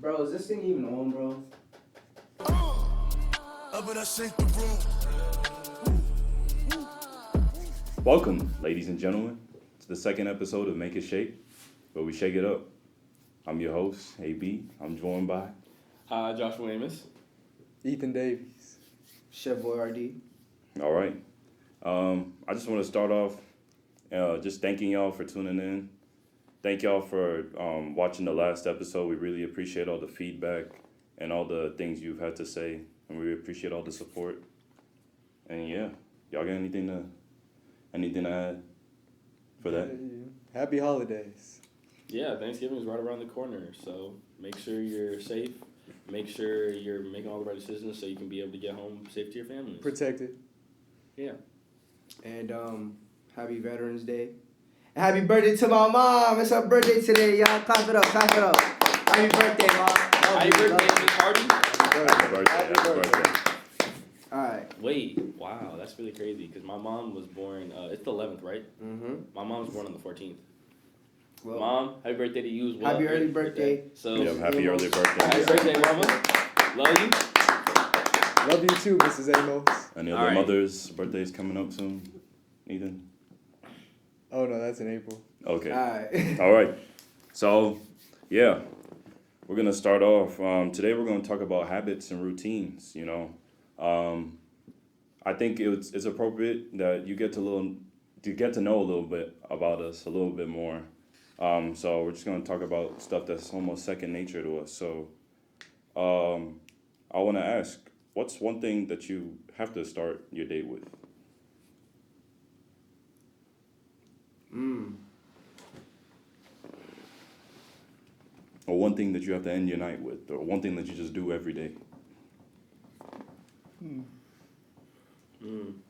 Bro, is this thing even on, bro? Welcome, ladies and gentlemen, to the second episode of Make It Shake, where we shake it up. I'm your host, AB. I'm joined by... Joshua Amos. Ethan Davies. Savoy Hardy. All right. I just want to start off just thanking y'all for tuning in. Thank y'all for watching the last episode. We really appreciate all the feedback and all the things you've had to say, and we appreciate all the support. And yeah, y'all got anything to add for that? Happy holidays. Yeah, Thanksgiving is right around the corner, so make sure you're safe. Make sure you're making all the right decisions so you can be able to get home safe to your families. Protected. Yeah. And happy Veterans Day. And happy birthday to my mom. It's her birthday today, y'all. Clap it up. Happy birthday, mom. Happy birthday, Miss Hardy. Happy birthday. All right. Wait, wow, that's really crazy because my mom was born, it's the 11th, right? Mm-hmm. My mom was born on the 14th. Well, Mom, happy birthday to you as well. happy early birthday. So, Yeah, happy early birthday. happy birthday, Mama. Love you. Love you too, Mrs. Amos. Any other mothers' birthdays coming up soon? Ethan? Oh no, that's in April. Okay. All right. All right. So, yeah, we're going to start off. Today we're going to talk about habits and routines, you know. I think it's appropriate that you get to know a little bit about us, a little bit more. So we're just going to talk about stuff that's almost second nature to us. So I want to ask, what's one thing that you have to start your day with? Or one thing that you have to end your night with, or one thing that you just do every day.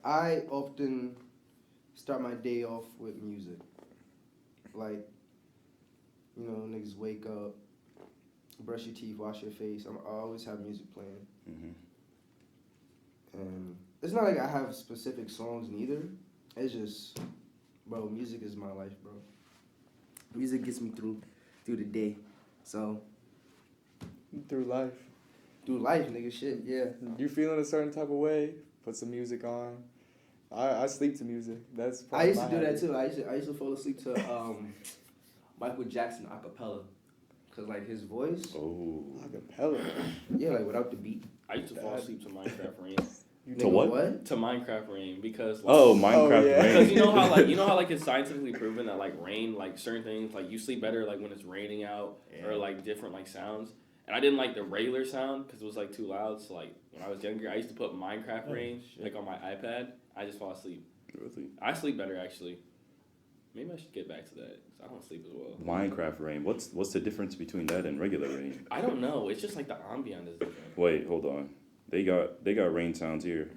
I often start my day off with music. Like, you know, niggas wake up, brush your teeth, wash your face. I always have music playing. Mm-hmm. And it's not like I have specific songs neither. It's just, bro, music is my life, bro. Music gets me through the day. So, Through life. nigga, shit, yeah. You feeling a certain type of way? Put some music on. I sleep to music. That's I probably used my to do habit. that too. I used to fall asleep to Michael Jackson a cappella. Cause like his voice, Oh. Acapella. yeah, like without the beat. I used to fall asleep to Minecraft Rain. To what? To Minecraft Rain because Minecraft yeah. Rain. Because you know how it's scientifically proven that like rain, like certain things, like you sleep better like when it's raining out or like different like sounds. And I didn't like the regular sound because it was like too loud. So like when I was younger, I used to put Minecraft Rain like on my iPad. I just fall asleep. Really? I sleep better actually. Maybe I should get back to that because I don't sleep as well. Minecraft Rain. What's the difference between that and regular rain? I don't know. It's just like the ambient is different. Wait, hold on. They got rain sounds here.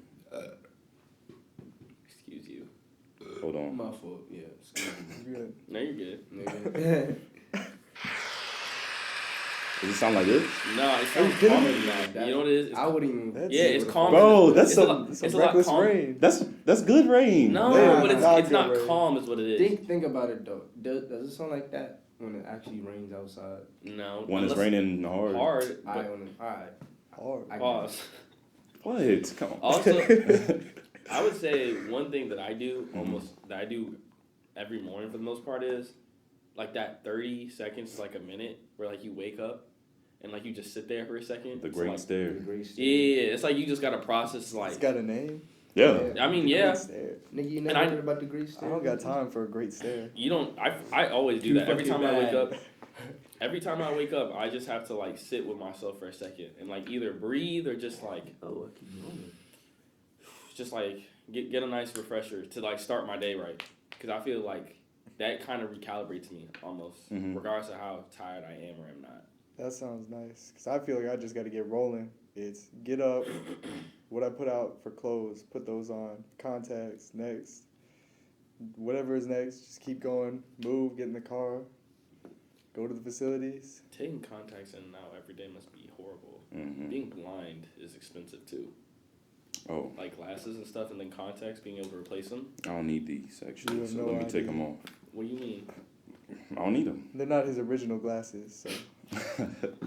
Excuse you. Hold on. My fault, yeah. Good. No, you're good. Nigga. Does it sound like this? No, it sounds Good. calming now. You know what it is? I wouldn't even. That's- Yeah, it's calm. Bro, that's it's some it's a lot reckless calm. rain. That's good rain. No, Yeah, but not it's not good rain. calm is what it is. Think about it though. Does it sound like that when it actually rains outside? No. When it's unless- raining hard. Hard. All But right. Hard. I pause. What? Come on. Also, I would say one thing that I do that I do every morning for the most part is like that 30 seconds to like a minute where like you wake up and like you just sit there for a second. The It's great like, stare. Yeah, it's like you just gotta process like. It's got a name. Yeah. I mean, The yeah. Great Stare. Nigga, you And never I- heard about the great I stare? don't got time for a great stare. You don't. I always do Too that every fucking time I wake bad. up. Every time I wake up, I just have to like sit with myself for a second and like either breathe or just like just like get a nice refresher to like start my day right, because I feel like that kind of recalibrates me almost, regardless of how tired I am or am not. That sounds nice. Because I feel like I just got to get rolling. It's get up, what I put out for clothes, put those on, contacts, next. Whatever is next, just keep going, move, get in the car, go to the facilities. Taking contacts in and out every day must be horrible. Mm-hmm. Being blind is expensive too. Oh. Like glasses and stuff, and then contacts, being able to replace them. I don't need these, You actually, have so no let me take idea. them off. What do you mean? I don't need them. They're not his original glasses, so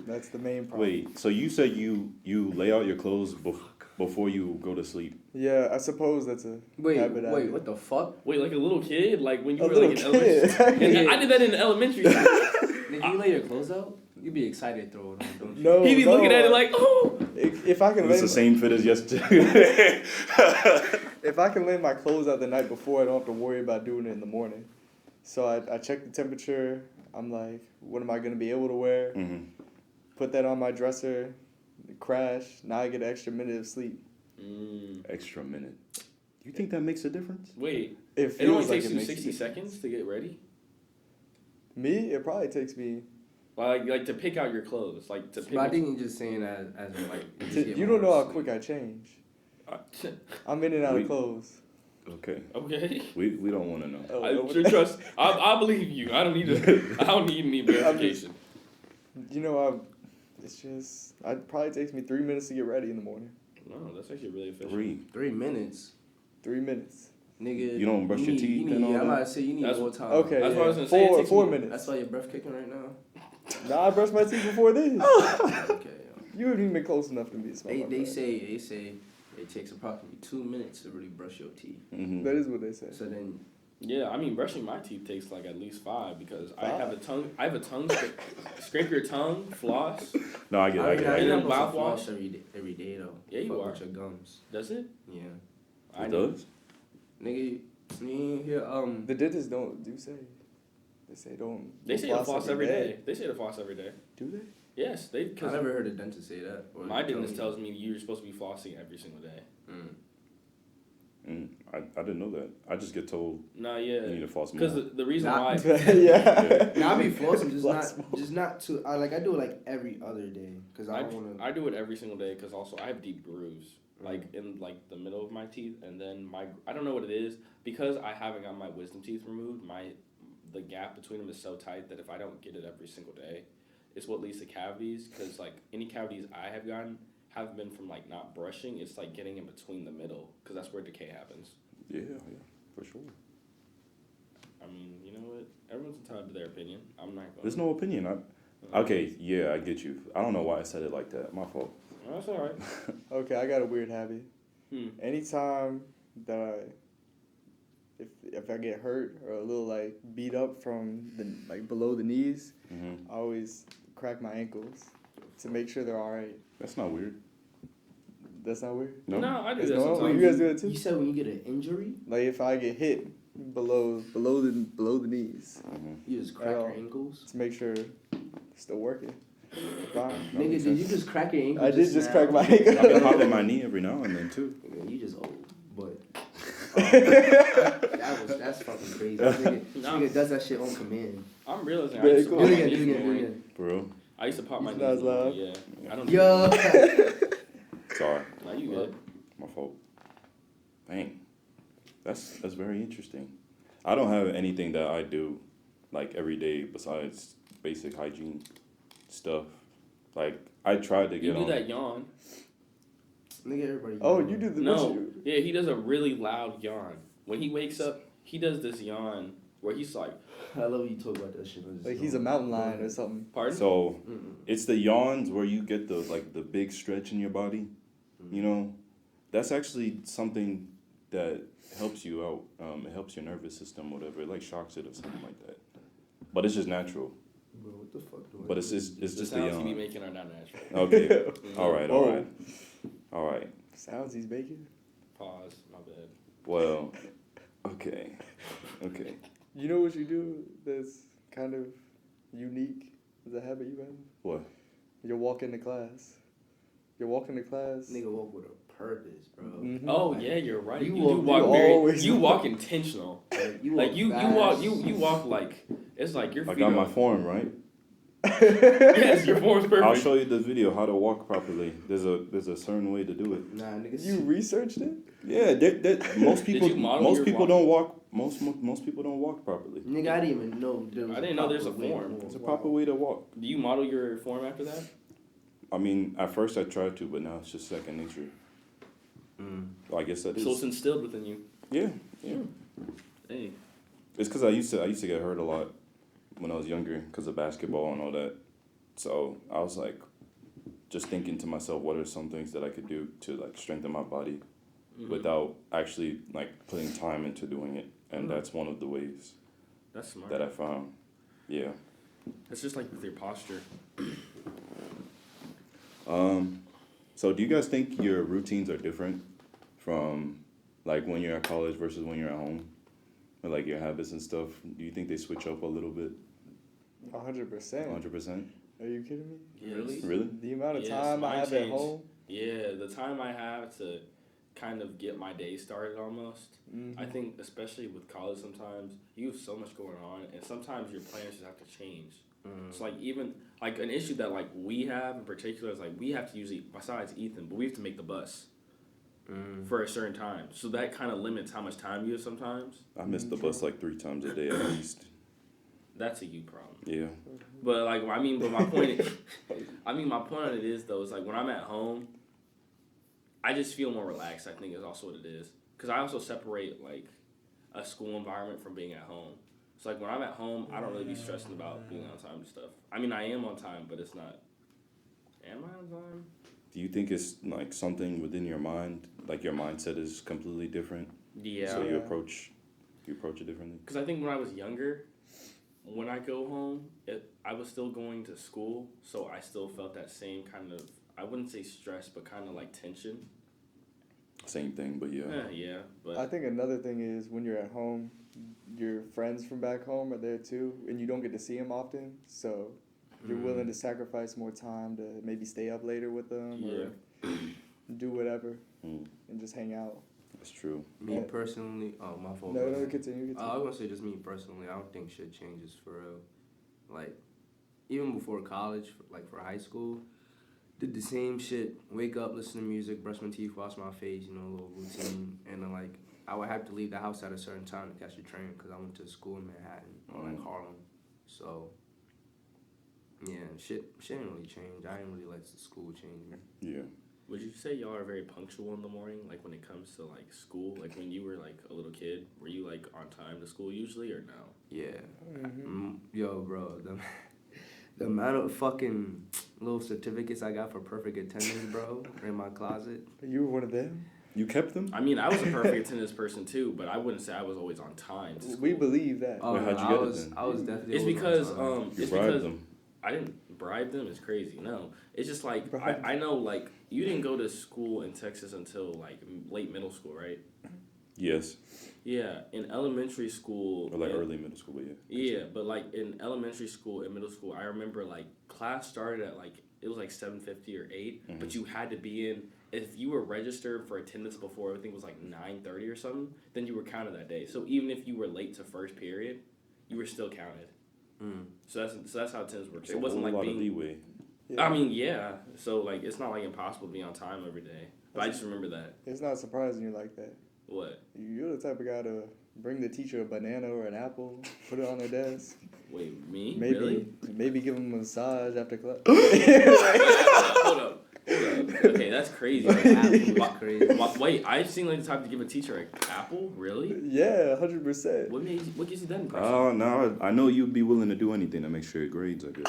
That's the main problem. Wait, so you said you lay out your clothes before you go to sleep? Yeah, I suppose that's a habit. Wait, what the fuck? Wait, like a little kid? Like when you A were little like in elementary kid. school? I did that in elementary school. Nigga, you lay your clothes out? You'd be excited to throw it on, don't you? No, He be no, looking at it like, oh. If I can It's lay, the same fit as yesterday. if I can lay my clothes out the night before, I don't have to worry about doing it in the morning. So I check the temperature. I'm like, what am I gonna be able to wear? Mm-hmm. Put that on my dresser. Crash. Now I get an extra minute of sleep. Extra minute. You think that makes a difference? Wait, It it only feels like takes it you makes a 60 difference. seconds to get ready? Me, it probably takes me. Like to pick out your clothes. Like to pick But I out think you're just saying that as in, like you just get You don't know more how sleep. quick I change. Uh, I'm in and out We- of clothes. Okay. Okay. We don't want to know. Oh, Trust. I believe you. I don't need any verification. You know, it's just. It probably takes me 3 minutes to get ready in the morning. No, that's actually really efficient. 3 minutes, 3 minutes. nigga. You don't brush your need- teeth You and need, all I'm that? about to say you need That's- more time. Okay, That's yeah. what I was gonna say, it takes 4 me- minutes. That's why your breath kicking right now. Nah, I brushed my teeth before this. Okay. You haven't even been close enough to me to smell They my they breath. say it takes approximately 2 minutes to really brush your teeth. Mm-hmm. That is what they say. So then Yeah, I mean, brushing my teeth takes like at least 5 because I 5? have a tongue. I have a tongue. Scrape your tongue, floss. No, I get it. I get it. I And get then it. I'm supposed to mouthwash? floss every day though. Yeah, you Fuck are. with your gums. Does it? Yeah. It does? Nigga, you ain't hear The dentists do say. They say don't. They say to floss every day. They say to floss every day. Do they? Yes, they. I Because never heard a dentist say that. Or my tell dentist me. tells me you're supposed to be flossing every single day. I didn't know that. I just get told No, you need yeah. to floss more. Because the reason Nah. why. Yeah. Nah, I be flossing, Floss just not too. I do it like every other day, cause I don't want to. I do it every single day because also I have deep grooves like in like the middle of my teeth, and then I don't know what it is because I haven't got my wisdom teeth removed. The gap between them is so tight that if I don't get it every single day, it's what leads to cavities. Because like any cavities I have gotten have been from like not brushing. It's like getting in between the middle because that's where decay happens. Yeah, for sure. I mean, you know what? Everyone's entitled to their opinion. I'm not going. There's no opinion. Okay, yeah, I get you. I don't know why I said it like that. My fault. Oh, that's all right. Okay, I got a weird habit. Hmm. Anytime that if I get hurt or a little like beat up from the like below the knees, Mm-hmm. I always crack my ankles to make sure they're all right. That's not weird. That's not weird. No. No, I do It's that normal? sometimes. You guys do it too? You said when you get an injury, Like if I get hit below the knees Mm-hmm. you just crack At your all. ankles. to make sure it's still working. Fine. Nigga, did you just crack your ankle? I did just now? crack my I've been ankle. popping my knee every now and then too. Nigga, you just old, but that's fucking crazy. This nigga does that shit on command. I'm realizing I Very used to cool. pop Do my it again, do knees it again, more. do it again. For real. I used to pop my He's knees not as more, loud. yeah. I don't. Yo. Sorry. No, you good. My fault. Dang. That's very interesting. I don't have anything that I do like every day besides basic hygiene stuff. Like I tried to You get do on. that yawn. Nigga, everybody. Oh, you do the No. Yeah, he does a really loud yawn. When he wakes up, he does this yawn where he's like, I love when you talk about that shit. like he's a mountain lion or something. pardon? So it's the yawns where you get the big stretch in your body. You know, that's actually something that helps you out. It helps your nervous system, whatever. It like shocks it or something like that. But it's just natural. Bro, what the fuck do I But it's do? just The the sounds he be yawn. making are not natural. Okay. All right. All Oh. right. All right. Sounds he's making. Pause. My bad. Well. Okay. Okay. You know what you do that's kind of unique as a habit you have? What? You're walking to class. You're walking to class. Nigga walk with a purpose, bro. Mhm. Oh yeah, you're right. You You, walk- do walk you very. always You walk- walk intentional. You Like you fast. walk like it's like your I feet got my are- form right. Yes, your form's perfect. I'll show you the video how to walk properly. There's a certain way to do it. Nah, nigga. You researched it? Yeah, most people you model most your people walk? don't walk most people don't walk properly. Nigga, I didn't even know there was I didn't know there's a proper way to form. walk. There's a proper way to walk. Do you model your form after that? I mean, at first I tried to, but now it's just second nature. I guess that is. So it's instilled within you. Yeah. Hey. It's because I used to get hurt a lot when I was younger because of basketball and all that. So I was like, just thinking to myself, what are some things that I could do to like strengthen my body without actually like putting time into doing it, and that's one of the ways That's smart. that I found. Yeah. It's just like with your posture. So do you guys think your routines are different from like when you're at college versus when you're at home? Or like your habits and stuff? Do you think they switch up a little bit? 100%. 100%? Are you kidding me? Yes. Really? The amount of Yes, time I mine have at changed. home. Yeah, the time I have to kind of get my day started almost. I think especially with college sometimes you have so much going on and sometimes your plans just have to change. It's like even like an issue that like we have in particular is like we have to usually, besides Ethan, but we have to make the bus for a certain time. So that kind of limits how much time you have sometimes. I miss the bus like 3 times a day at least. That's a you problem. Yeah. But like I mean, but my point my point on it is though, is like when I'm at home, I just feel more relaxed, I think is also what it is. Because I also separate like a school environment from being at home. So like when I'm at home, I don't really be stressing about being on time and stuff. I mean, I am on time, but it's not. Am I on time? Do you think it's like something within your mind, like your mindset is completely different? Yeah. So you approach it differently? Because I think when I was younger, when I go home, I was still going to school, so I still felt that same kind of, I wouldn't say stress, but kind of like tension. Same thing, but yeah. Yeah, but I think another thing is when you're at home, your friends from back home are there too, and you don't get to see them often, so you're willing to sacrifice more time to maybe stay up later with them or do whatever and just hang out. That's true. Me personally, oh my fault. No, continue. I was gonna say just me personally. I don't think shit changes for real. Like even before college, like for high school, did the same shit. Wake up, listen to music, brush my teeth, wash my face. You know, a little routine. And then like I would have to leave the house at a certain time to catch the train because I went to school in Manhattan or like Harlem. So yeah, shit didn't really change. I didn't really let the school change me. Yeah. would you say y'all are very punctual in the morning, like when it comes to like school? Like when you were like a little kid, were you like on time to school usually or no? Yeah. Yo, bro, the amount of fucking little certificates I got for perfect attendance, bro, in my closet. You were one of them? You kept them? I mean, I was a perfect attendance person too, but I wouldn't say I was always on time to school. We believe that. Oh, Wait, how'd you get it then? I was definitely. It's always because on time. You it's bribed because them. I didn't bribe them. It's crazy. No, it's just like Bribe. I know like you didn't go to school in Texas until like late middle school, right? Yes. Yeah, in elementary school. Or like early middle school, but yeah. Yeah, but like in elementary school and middle school, I remember like class started at like it was like 7:50 or 8, but you had to be in. If you were registered for attendance before everything was like 9:30 or something, then you were counted that day. So even if you were late to first period, you were still counted. So that's how attendance works. So It wasn't a like lot being. of leeway. Yeah. I mean, yeah. So like it's not like impossible to be on time every day. But I just remember that. It's not surprising you're like that. What? You're the type of guy to bring the teacher a banana or an apple, put it on their desk. Wait, me? Maybe Really? give them a massage after class. Hold up. Okay, that's crazy. Crazy. Wait, I've seen like the type to give a teacher an apple. Really? Yeah, 100%. What gives you that impression? Oh, no, I know you'd be willing to do anything to make sure your grades are good.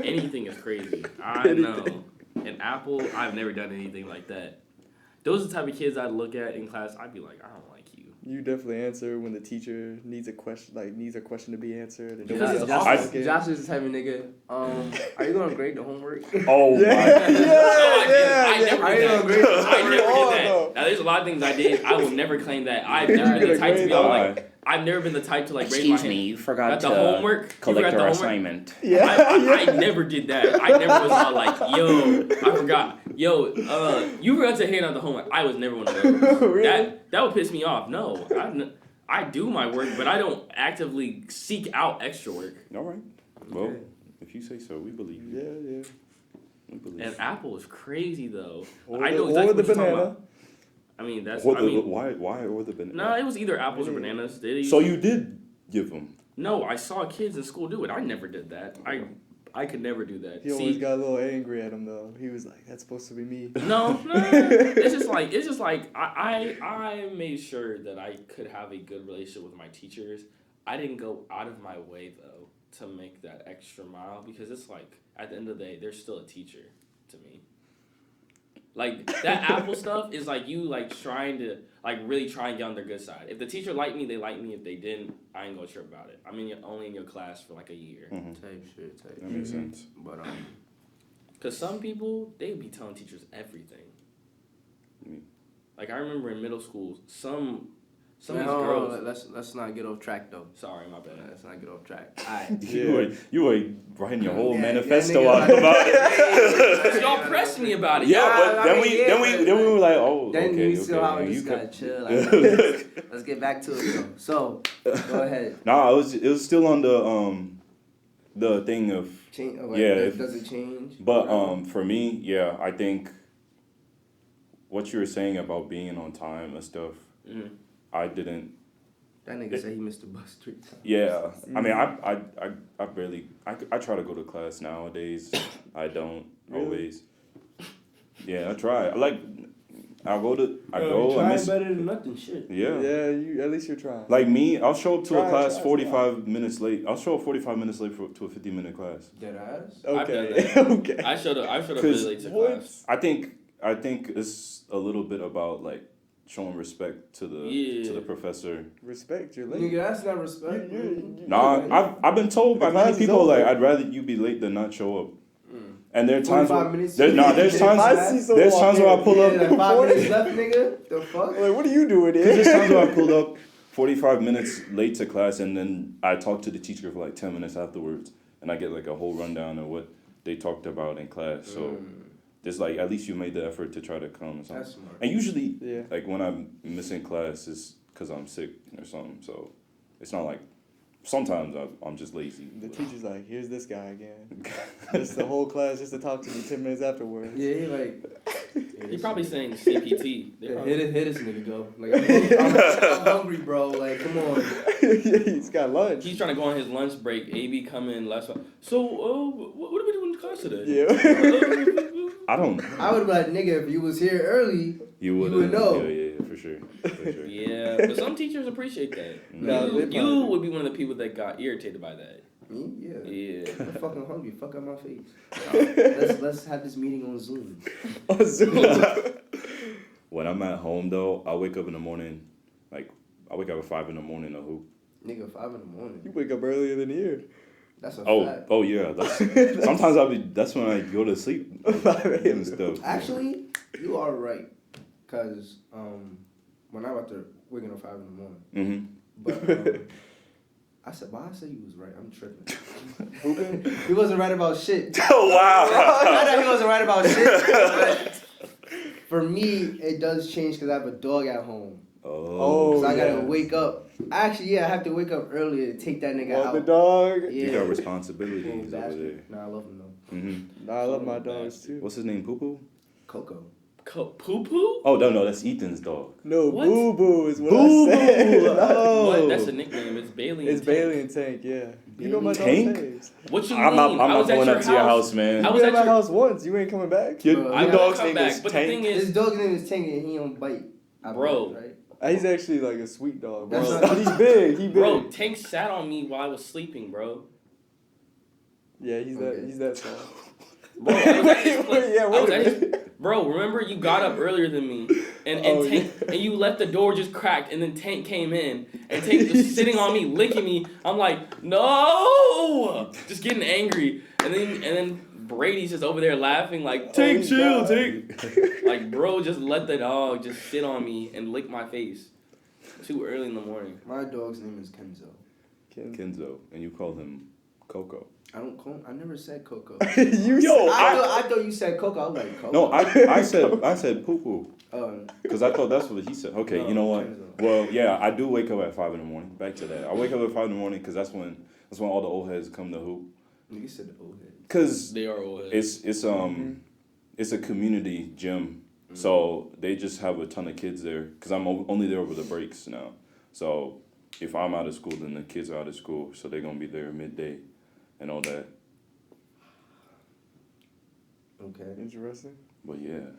Anything is crazy. I know. An apple, I've never done anything like that. Those are the type of kids I'd look at in class. I'd be like, I don't like you. You definitely answer when the teacher needs a question to be answered. And Because nobody it's else awful. is asking. Josh is the type of nigga. Are you gonna grade the homework? Oh, my. I never I did know, that. great. I never Oh, did no. that. Now, there's a lot of things I did. I will never claim that. I've never been the type to be all like. I've never been the type to like raise my hand. you forgot At the homework. You collect forgot the our homework? assignment. I never did that. I never was all like, yo, I forgot. Yo, you forgot to hand out the homework. I was never one of those. Really? That would piss me off. No, I do my work, but I don't actively seek out extra work. All right. Well, if you say so, we believe you. Yeah. We believe And you. apple is crazy though. Or I the- know or exactly the what you're talking banana. about. I mean that's. Or I mean, why or the banana? no, it was either apples or bananas. So you did give them. No, I saw kids in school do it. I never did that. I could never do that. He always got a little angry at him though. He was like, "That's supposed to be me." No. It's just like I made sure that I could have a good relationship with my teachers. I didn't go out of my way though to make that extra mile because it's like at the end of the day, they're still a teacher to me. Like that Apple stuff is like you like trying to like really try and get on their good side. If the teacher liked me, they liked me. If they didn't, I ain't gonna trip about it. I mean, only in your class for like a year. Type shit. That makes sense. But Cause some people they be telling teachers everything. Like I remember in middle school, some of these girls. Let's not get off track though. Sorry, my bad. Let's not get off track. Alright. You were writing your whole manifesto nigga, out about it. Y'all pressed me about it. Yeah, but then we were like, then okay, you still how we you just gotta chill. Like, let's get back to it though. So go ahead. Nah, it was still on the thing of Does it change? But for me, yeah, I think what you were saying about being on time and stuff, I didn't. That nigga said he missed the bus 3 times. Yeah, I mean, I barely. I try to go to class nowadays. I don't always. Yeah, I try. I Trying better than nothing. Shit. Yeah. Yeah, at least you're trying. Like me, I'll show up to a class 45 minutes late. I'll show up 45 minutes late to a 50-minute class. Dead ass. Okay. Okay. I showed up really late to class. I think it's a little bit about like showing respect to the professor. Respect your late. Nigga, that's not respect. Nah, I've been told by many people like I'd rather you be late than not show up. And there are times there's times where I pull up. Like 5 minutes left, nigga. The fuck? Like, what are you doing here? There's times where I pulled up 45 minutes late to class, and then I talk to the teacher for like 10 minutes afterwards, and I get like a whole rundown of what they talked about in class. So there's like at least you made the effort to try to come or something. That's smart. And usually, like when I'm missing class, it's because I'm sick or something. So it's not like. Sometimes I'm just lazy. The teacher's like, here's this guy again. Just the whole class just to talk to me 10 minutes afterwards. Yeah, he like... He probably saying CPT. Hit this nigga, go. Like, I'm hungry, bro. Like, come on. Yeah, he's got lunch. He's trying to go on his lunch break. AB come in last one. So, what are we doing in class today? Yeah. I don't... I would be like, nigga, if you was here early, you would know. Yeah, for sure. Yeah, but some teachers appreciate that. No, you would be one of the people that got irritated by that. Me? Yeah. Yeah. I'm fucking hungry. Fuck out my face. Let's have this meeting on Zoom. On Zoom. When I'm at home though, I wake up in the morning, like I wake up at 5 in the morning to hoop. Nigga, 5 in the morning. You wake up earlier than here. That's a fact. Oh yeah. Sometimes that's when I go to sleep. 5 a.m. and stuff. Actually, you are right. Cause when I'm out there waking up 5 in the morning. But I said you was right. I'm tripping. He wasn't right about shit. Oh wow. I know he wasn't right about shit. But for me, it does change because I have a dog at home. Oh. So I gotta wake up. Actually, I have to wake up earlier to take that nigga out. the dog. Yeah. You got responsibilities over there. Nah, I love him though. Nah, I love my dogs too. What's his name? Poo Poo? Coco. Poo Poo? Oh no, that's Ethan's dog. No, What? Boo Boo is what Boo I said. Boo. Oh. What? That's a nickname. It's Bailey. It's and Bailey Tank. and Tank, yeah. You know my Tank? dog's names. What you I'm mean? not going up to your house, man. I You was been at at my your house once. You ain't coming back? Your I dog's come name back, is but the thing Tank. is- His dog's name is Tank and he don't bite. Bro. Right? He's actually like a sweet dog, bro. That's not- He's big. He big. Bro, Tank sat on me while I was sleeping, bro. Yeah, he's that small. Bro, I was at his place- Wait, yeah, I was wait. at his- Bro, remember you got up earlier than me, and Tank, and you left the door just cracked, and then Tank came in, and Tank was sitting on me, licking me. I'm like, no, just getting angry, and then Brady's just over there laughing like, Tank, chill, Tank. Like, bro, just let the dog just sit on me and lick my face. Too early in the morning. My dog's name is Kenzo. Kenzo, and you call him Coco. I never said Coco. Yo, I thought you said Coco. I was like, Coco. No, I said Poo Poo. Because I thought that's what he said. Okay, No, you know what? Kenzo. Well, yeah, I do wake up at 5 in the morning. Back to that. I wake up at 5 in the morning because that's when all the old heads come to hoop. You said the old head. Because They are old heads. it's a community gym, so they just have a ton of kids there. Because I'm only there over the breaks now. So if I'm out of school, then the kids are out of school, so they're gonna be there midday, and all that. Okay. Interesting. But yeah.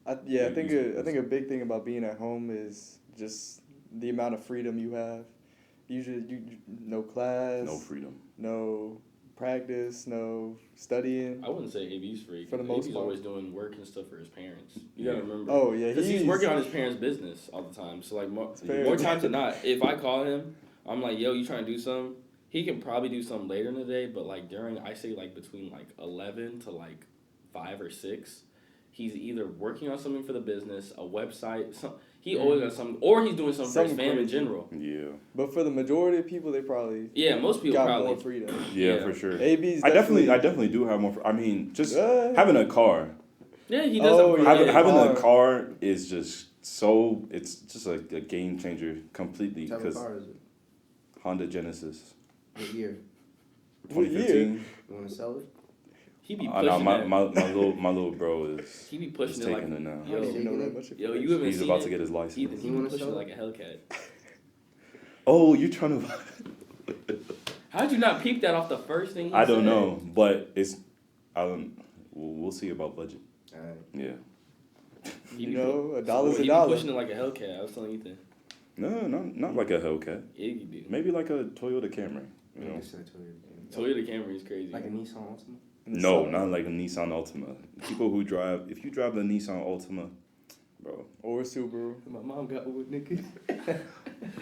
I think a big thing about being at home is just the amount of freedom you have, Usually, no class, No freedom. no practice, no studying. I wouldn't say AB's free. For the AB's most part. always doing work and stuff for his parents. You Yeah. gotta remember. Oh yeah, Because he's working on his parents' business all the time. So like more fair. times than not, if I call him, I'm like, yo, you trying to do something? He can probably do something later in the day, but like during, I say like between like 11 to like 5 or 6, he's either working on something for the business, a website, he always got something, or he's doing something for his Something fam in crazy. general. Yeah. But for the majority of people, they probably Most people got probably. more freedom. Yeah, Yeah. for sure. AB's I definitely do have more. I mean, just having a car. Yeah, he does. Oh, have yeah. Having a car. car is just so. It's just like a game changer completely. What type of Because car is it? Honda Genesis, What year? What year? 2015. You want to sell it? He be No, pushing my that. little bro is. He be He's pushing it like taking it now. I don't even know Yo, that much. yo, you haven't He's seen about it? to get his license. Ethan, he You be wanna pushing sell it like a Hellcat. Oh, you trying to? How'd you not peep that off the first thing he I don't said? know, but it's. I don't. We'll see about budget. Alright. Yeah. He You be know, pu- a dollar's he a be dollar. pushing it like a Hellcat. I was telling Ethan. No, not like a Hellcat. Yeah, you do. Maybe like a Toyota Camry. You know. Nigga said Toyota. Toyota Camry is crazy. Like a Nissan Altima? No, not like a Nissan Altima. People who drive, if you drive the Nissan Altima, bro. Or Subaru. My mom got one, nigga.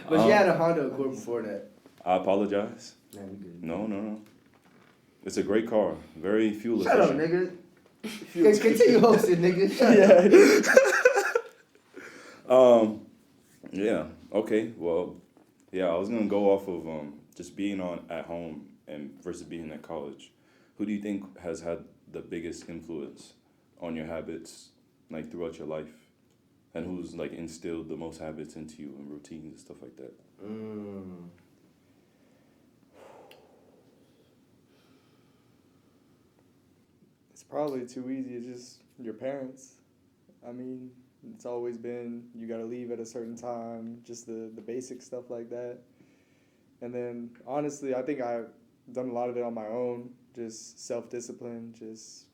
But she had a Honda Accord before that. I apologize. Nah, we good. No. It's a great car. Very fuel Shut up, efficient. nigga. Continue hosting, nigga. Shut up. Yeah. Okay. Well, yeah. I was gonna go off of just being at home and versus being at college. Who do you think has had the biggest influence on your habits, like throughout your life, and who's like instilled the most habits into you and routines and stuff like that? It's probably too easy. It's just your parents. I mean, it's always been you got to leave at a certain time, just the basic stuff like that. And then, honestly, I think I've done a lot of it on my own, just self-discipline, just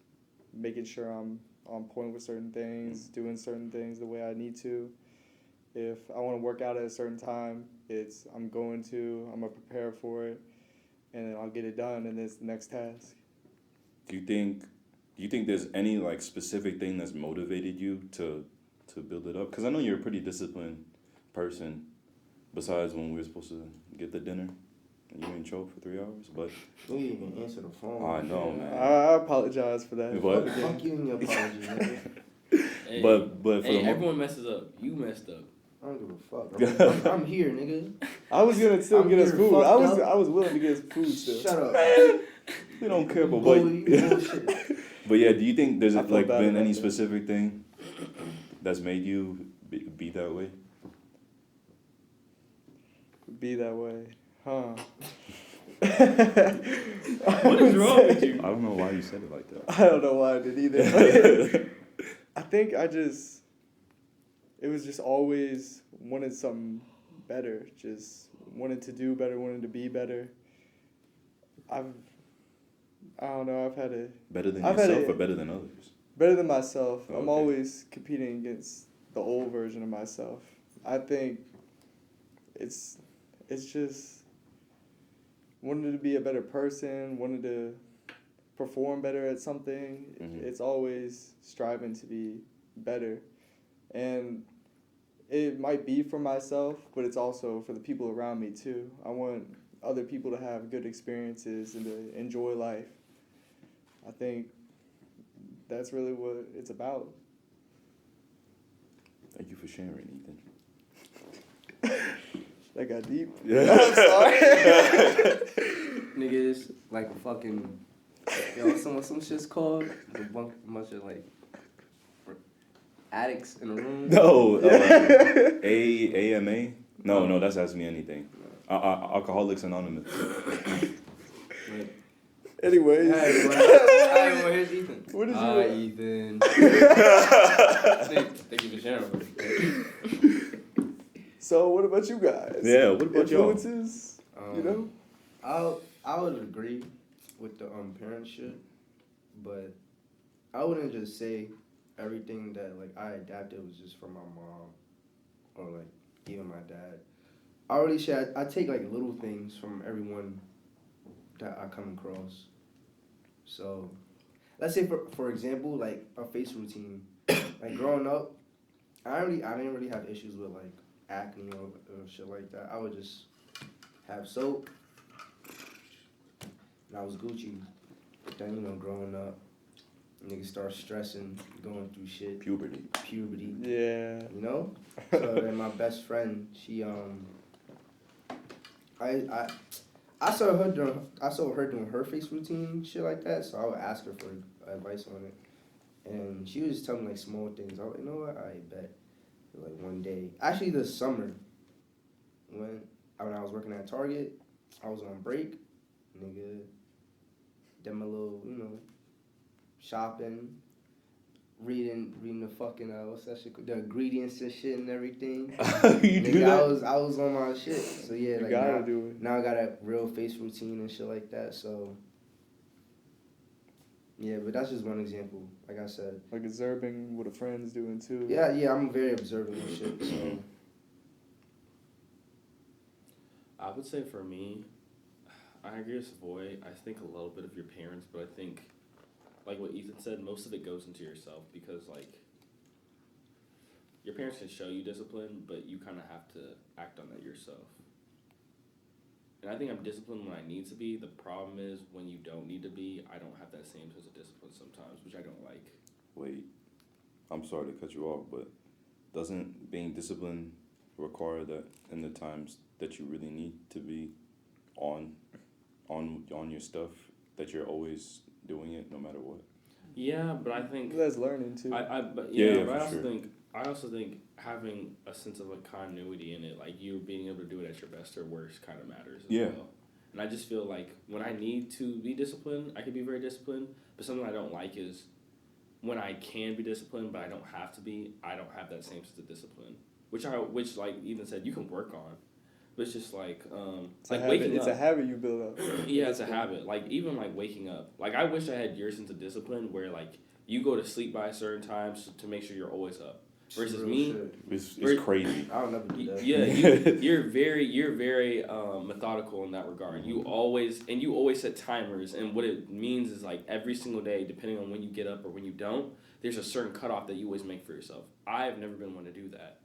making sure I'm on point with certain things, doing certain things the way I need to. If I want to work out at a certain time, I'm going to prepare for it, and then I'll get it done, and it's the next task. Do you think there's any like specific thing that's motivated you to build it up? Because I know you're a pretty disciplined person. Besides when we were supposed to get the dinner, and you ain't choke for 3 hours, but You didn't even answer the phone. I know, man. I apologize for that. What? Fuck you and your apology, nigga. Hey, but for hey, the everyone messes up. You messed up. I don't give a fuck. I'm here, nigga. I was gonna still I'm get us here food. fucked up. I was willing to get us food still. Shut up. we don't care about Bully, what. bullshit. But yeah, do you think there's I feel like bad been about any that. specific thing that's made you be that way? Be that way, huh? What is wrong with you? I don't know why you said it like that. I don't know why I did either. I think it was just always wanted something better, just wanted to do better, wanted to be better. I don't know, I've had Better than I've had yourself it- or better than others? better than myself. Oh, I'm okay. always competing against the old version of myself. I think it's just wanted to be a better person, wanted to perform better at something. Mhm. It's always striving to be better. And it might be for myself, but it's also for the people around me too. I want other people to have good experiences and to enjoy life. I think that's really what it's about. Thank you for sharing, Ethan. That got deep. Yeah. I'm sorry. Niggas like a fucking some shit's called a bunch of like addicts in a room. No, AMA? No, that's Ask Me Anything. Alcoholics Anonymous. Anyways, Alright, well, here's Ethan. what did you? Hi, Ethan. Thank you for sharing. So what about you guys? Yeah, what about y'all? Influences? You know? I would agree with the parent shit, but I wouldn't just say everything that like I adapted was just from my mom or like even my dad. I already said I take like little things from everyone that I come across. So, let's say for example, like a face routine. Like growing up, I didn't really have issues with like acne or shit like that. I would just have soap, and I was Gucci. But then growing up, niggas start stressing, going through shit. Puberty. Yeah. So then my best friend, she I saw her doing her face routine, shit like that. So I would ask her for advice on it, and she was telling me like small things. I was like, you know what? I bet. Like one day, actually this summer, when I was working at Target, I was on break, nigga. Did my little, shopping, reading the fucking what's that shit? The ingredients and shit and everything. You do that? I was on my shit. So yeah, You like gotta do it. now I got a real face routine and shit like that. So yeah, but that's just one example. Like I said. Like observing what a friend's doing too. Yeah, I'm very observant of shit. So I would say for me, I agree with Savoy. I think a little bit of your parents, but I think, like what Ethan said, most of it goes into yourself because, like, your parents can show you discipline, but you kind of have to act on that yourself. And I think I'm disciplined when I need to be. The problem is when you don't need to be, I don't have that same sense of discipline sometimes, which I don't like. Wait, I'm sorry to cut you off, but doesn't being disciplined require that in the times that you really need to be on your stuff, that you're always doing it no matter what? Yeah, but I think That's learning too. but I also think having a sense of like continuity in it, like you being able to do it at your best or worst, kind of matters as well. And I just feel like when I need to be disciplined, I can be very disciplined. But something I don't like is when I can be disciplined, but I don't have to be. I don't have that same sense of discipline, which like Ethan said, you can work on. But it's just like waking up. It's a habit you build up. Yeah, it's a habit. Like even like waking up. Like I wish I had your sense of discipline where like you go to sleep by a certain time to make sure you're always up. Versus me, it's crazy. I don't never do that. Yeah, you're very methodical in that regard. You always set timers, and what it means is like every single day, depending on when you get up or when you don't, there's a certain cutoff that you always make for yourself. I've never been one to do that.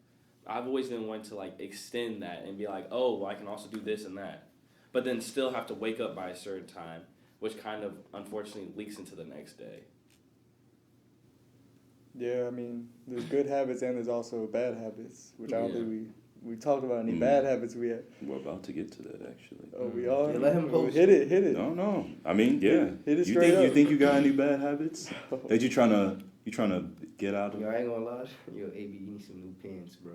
I've always been one to like extend that and be like, oh, well, I can also do this and that, but then still have to wake up by a certain time, which kind of unfortunately leaks into the next day. Yeah, I mean, there's good habits and there's also bad habits, which I don't think we talked about any bad habits we had. We're about to get to that actually. Oh, we are? Yeah, let him host. Hit it. No. I mean, yeah. Hit it straight up. You think you got any bad habits that you trying to get out of? Yo, I ain't gonna lie. Yo, AB, you need some new pants, bro.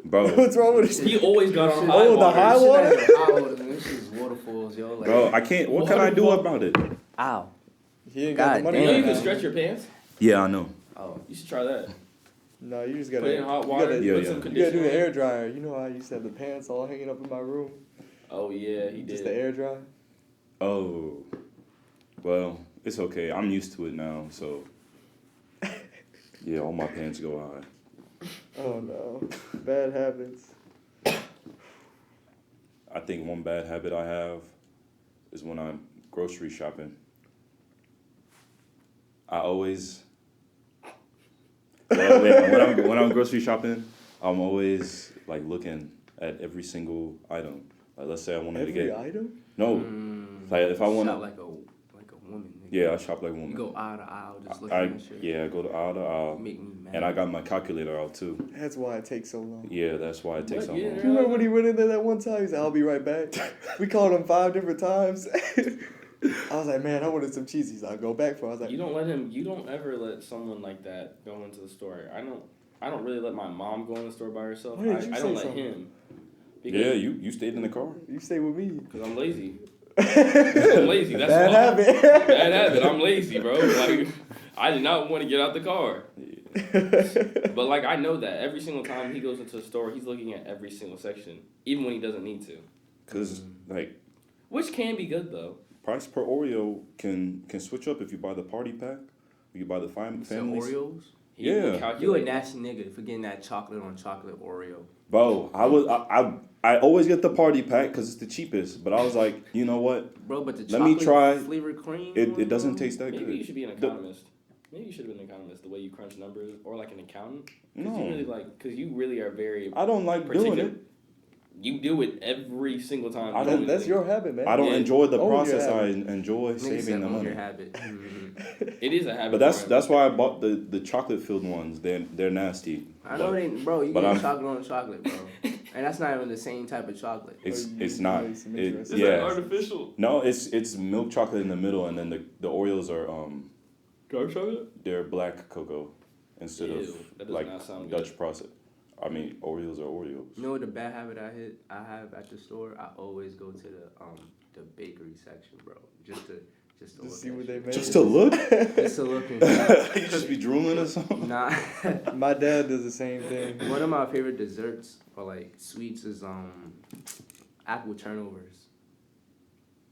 Bro, What's wrong with this? He always got on high Oh, the water. high water? High water, man. This is waterfalls, yo. Like, bro, I can't. What can I do about it? Ow. He ain't got the God money. You know damn. you can stretch your pants? Yeah, I know. oh, You should try that. No, you just Put gotta. it in hot you water, gotta- put Yeah, some yeah. You gotta conditioner. do the air dryer. You know how I used to have the pants all hanging up in my room? Oh yeah, he Just did. the air dry? Oh, well, it's okay. I'm used to it now, so yeah, all my pants go high. Oh no. Bad habits. I think one bad habit I have is when I'm grocery shopping. I always when I'm grocery shopping, I'm always like looking at every single item. Like let's say I wanted to Every get item? no, like if I want Shop to, like a woman. Nigga. yeah, I shop like a woman. You go aisle to aisle, just looking at shit. I go to aisle to aisle, Make me mad. and I got my calculator out too. That's why it takes so long. Yeah, that's why it takes so What? Yeah. long. You remember when he went in there that one time? He said, I'll be right back. We called him 5 different times. I was like, man, I wanted some cheese. He's like, I'll go back for it. I was like, You don't ever let someone like that go into the store. I don't really let my mom go in the store by herself. Why did you I say don't let something? him. Yeah, you stayed in the car. you stay with me. Because I'm lazy. I'm lazy. That's Bad why. habit. Bad habit. I'm lazy, bro. Like, I did not want to get out the car. But, like, I know that every single time he goes into a store, he's looking at every single section, even when he doesn't need to. Cause like Which can be good, though. price per Oreo can switch up if you buy the party pack. You buy the You said family. Oreos? He will Yeah. You a calculate. nasty nigga for getting that chocolate on chocolate Oreo. Bro, I always get the party pack because it's the cheapest. But I was like, you know what? Bro, but the Let me chocolate try. flavored cream. It doesn't taste that Maybe good. you should be an economist. Maybe you should have been an economist. The way you crunch numbers, or like an accountant. Because No. you really like. Because you really are very. I don't like doing particular. it. You do it every single time. I you don't- do That's anything. your habit, man. I don't Yeah. enjoy the Own your process. I habit. enjoy Nigga saving said the own money. your habit. It is a habit. But that's for that's why I bought the chocolate filled ones. They're nasty. I know they, bro. You But get I'm- chocolate on chocolate, bro, and that's not even the same type of chocolate. It's Oh, it's you not. made some It, interesting- Is that yeah. artificial? No, it's milk chocolate in the middle, and then the Oreos are Dark chocolate? they're black cocoa instead Ew, of that does like not sound good. Dutch process. I mean, Oreos are Oreos. You know what the bad habit I have at the store? I always go to the bakery section, bro, just to Just look see at what they shit. made. Just to look, Just to look and you just be drooling or something. nah. My dad does the same thing. One of my favorite desserts or like sweets is apple turnovers.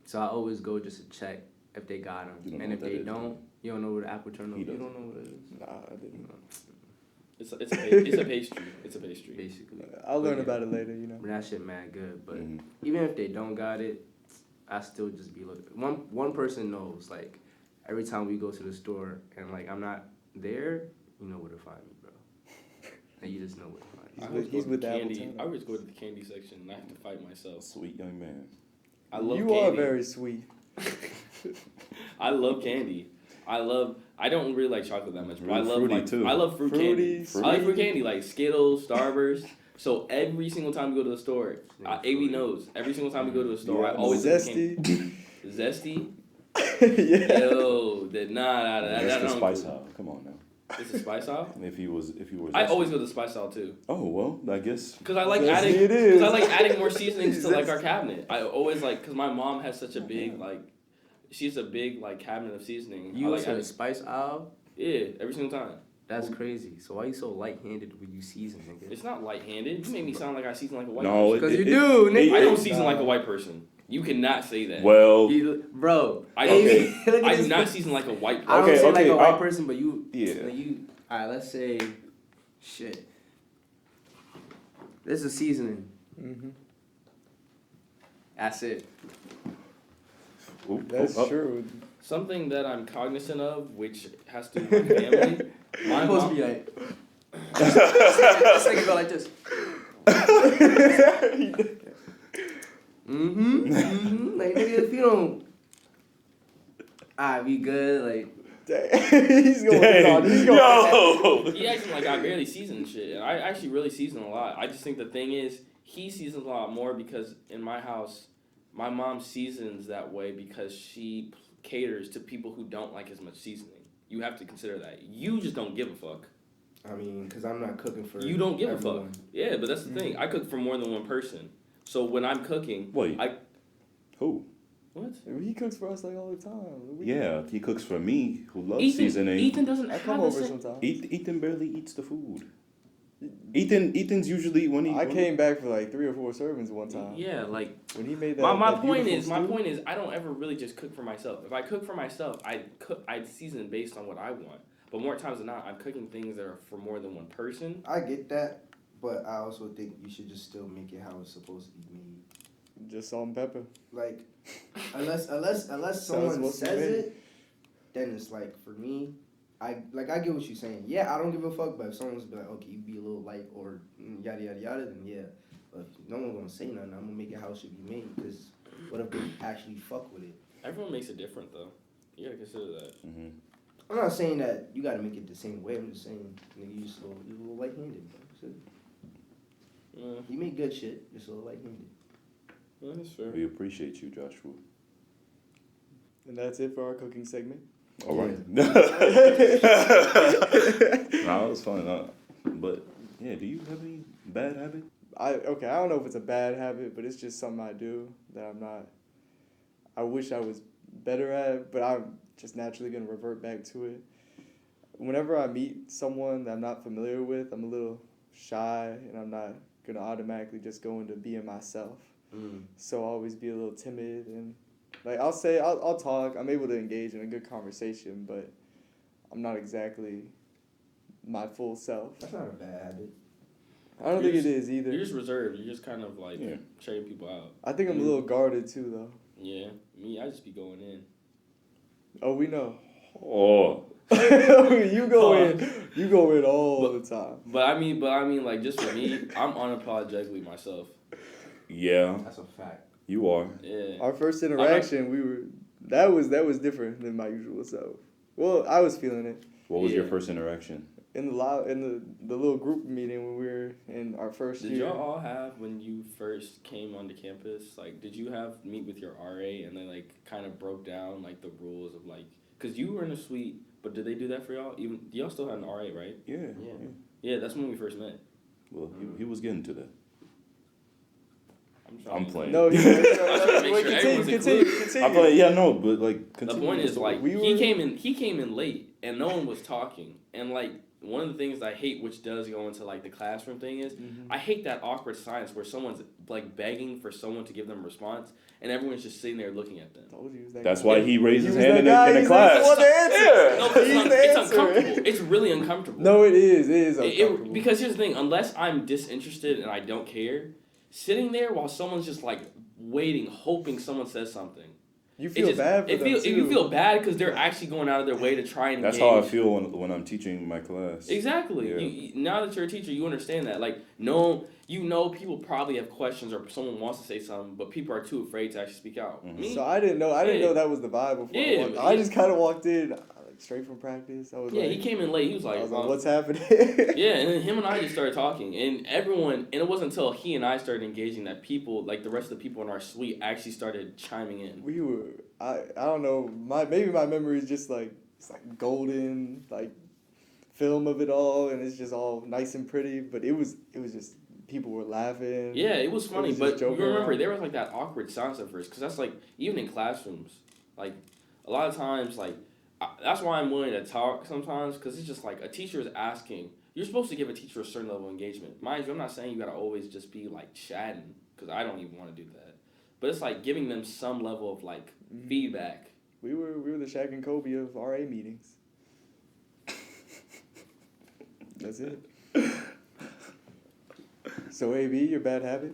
So I always go just to check if they got You them, don't and know if what they that is, don't, you don't know what apple turnover. He You doesn't. don't know what it is. Nah, I didn't. It's a pastry. It's a pastry. Basically, I'll learn yeah. about it later, you know. but that shit mad good. But Mhm. even if they don't got it, I still just be looking. One person knows, like, every time we go to the store and like I'm not there, you know where to find me, bro. And you just know where to find me. I He's always with- go he's to with the the apple candy. turnovers. I always go to the candy section and I have to fight myself. Sweet young man. I love You candy. are very sweet. I love candy. I don't really like chocolate that much, but I Really love fruity, like too. I love fruit Fruity, candy. I like fruit candy like Skittles, Starburst. So every single time we go to the store, Yeah, AB fruity. knows. Every single time we go to the store, I Yeah. always get the Zesty. candy. Zesty. Yeah. Yo, nah. That's That the don't spice include. aisle. Come on now. It's a spice aisle. If you were. I always go to the spice aisle too, Oh well, I guess. cause I like Zesty adding. it is. Cause I like adding more seasonings to like our Zesty. cabinet. I always like, cause my mom has such a big like, she's a big like cabinet of seasoning. You I go like to the adding, spice aisle? yeah, every single time. That's crazy. So why you so light-handed when you season, nigga? It's not light-handed. You made me sound like I season like a white No, person. Because you do, nigga. I don't it- season Nah. like a white person. You cannot say that. Well, Bro, I don't. hey, look at I this do not face. season like a white I person. don't say like a white I'll- person, but you. yeah. Like you. All right, let's say, shit. This is seasoning. Mm-hmm. That's it. Oop, That's oh, oh. true. Something that I'm cognizant of, which has to do with my family. My I'm supposed to mom, be like. This nigga go like this. Like nigga, if you don't. Alright, we good. Like. Dang. He's going Dang. on. He's going Yo. he acting like I barely season shit, and I actually really season a lot. I just think the thing is, he seasons a lot more because in my house, my mom seasons that way because she caters to people who don't like as much seasoning. You have to consider that. You just don't give a fuck. I mean, because I'm not cooking for You don't give a everyone. fuck. Yeah, but that's the thing. I cook for more than one person. So when I'm cooking, Wait. I Who? what? He cooks for us like all the time. Yeah, he cooks for me, who loves Ethan, seasoning. Ethan doesn't I have come the over same. sometimes. Ethan barely eats the food. Ethan's usually when he. I came back for like 3 or 4 servings one time. Yeah, like When he made that. my that point beautiful is stew. I don't ever really just cook for myself. If I cook for myself, I'd season based on what I want. But more times than not, I'm cooking things that are for more than one person. I get that, but I also think you should just still make it how it's supposed to be made. Just salt and pepper. Like, unless someone supposed to says be. it, then it's like for me, I get what you're saying. Yeah, I don't give a fuck. But if someone's be like, okay, you be a little light or yada yada yada, then yeah. But if no one's gonna say nothing, I'm gonna make it how it should be made. Because what if they actually fuck with it? Everyone makes it different though. You gotta consider that. Hmm. I'm not saying that you gotta make it the same way. I'm just saying, nigga, you're a little light-handed. Bro. Yeah, You make good shit. You're so light-handed. that's fair. We appreciate you, Joshua. And that's it for our cooking segment. All right. Nah, it was fun. But yeah, do you have any bad habits? I don't know if it's a bad habit, but it's just something I do that I'm not. I wish I was better at, but I'm just naturally gonna revert back to it. Whenever I meet someone that I'm not familiar with, I'm a little shy, and I'm not gonna automatically just go into being myself. So I'll always be a little timid, and like I'll talk. I'm able to engage in a good conversation, but I'm not exactly my full self. That's not a bad habit. I don't think it is You're either. just reserved. You're just kind of like Yeah. shutting people out. I think I'm a little guarded too, though. Yeah, me, I just be going in. Oh, we know. Oh, you go in all the time. But I mean, like just for me, I'm unapologetically myself. yeah, That's a fact. you are. Yeah. Our first interaction, that was different than my usual self. Well, I was feeling it What was your Yeah. first interaction? in the little group meeting when we were in our first Did year. y'all all have when you first came onto campus? Like, did you have meet with your RA and they like kind of broke down like the rules of like, cause you were in a suite, but did they do that for y'all? Even y'all still had an RA, right? Yeah. Yeah, that's when we first met. Well, he was getting to that. I'm to- playing. No, trying to make wait, sure everyone's continue. I'm playing. Yeah, no, but like. The continue point is story. like We he came in late and no one was talking and like one of the things I hate, which does go into like the classroom thing, is I hate that awkward silence where someone's like begging for someone to give them a response and everyone's just sitting there looking at them. Told you he was that That's guy. why he raised his He was hand in that guy. the He's class. the one to answer. No, but He's the it's answer. uncomfortable. It's really uncomfortable. No, it is. It is uncomfortable. Because here's the thing: unless I'm disinterested and I don't care, sitting there while someone's just like waiting, hoping someone says something. You feel bad for them too. You feel bad because they're actually going out of their way to try and That's engage. how I feel when I'm teaching my class. Exactly. Yeah. Now that you're a teacher, you understand that. Like, no, people probably have questions or someone wants to say something, but people are too afraid to actually speak out. Mhm. Me, So I didn't know. I didn't Yeah. know that was the vibe before. Yeah, I just kind of walked in, like straight from practice. I was yeah, like, he came in late. He was like, I was like, um, what's happening? yeah, and then him and I just started talking, and it wasn't until he and I started engaging that people, like the rest of the people in our suite, actually started chiming in. We were. I don't know. Maybe my memory is just like it's like golden like film of it all, and it's just all nice and pretty. But it was just people were laughing. Yeah, it was funny, just but you joking remember around. there was like that awkward silence at first, because that's like even in classrooms, like a lot of times, like that's why I'm willing to talk sometimes, because it's just like a teacher is asking. You're supposed to give a teacher a certain level of engagement. Mind you, I'm not saying you gotta always just be like chatting, because I don't even want to do that. But it's like giving them some level of like feedback. We were the Shaq and Kobe of RA meetings. That's it. So AB, your bad habit?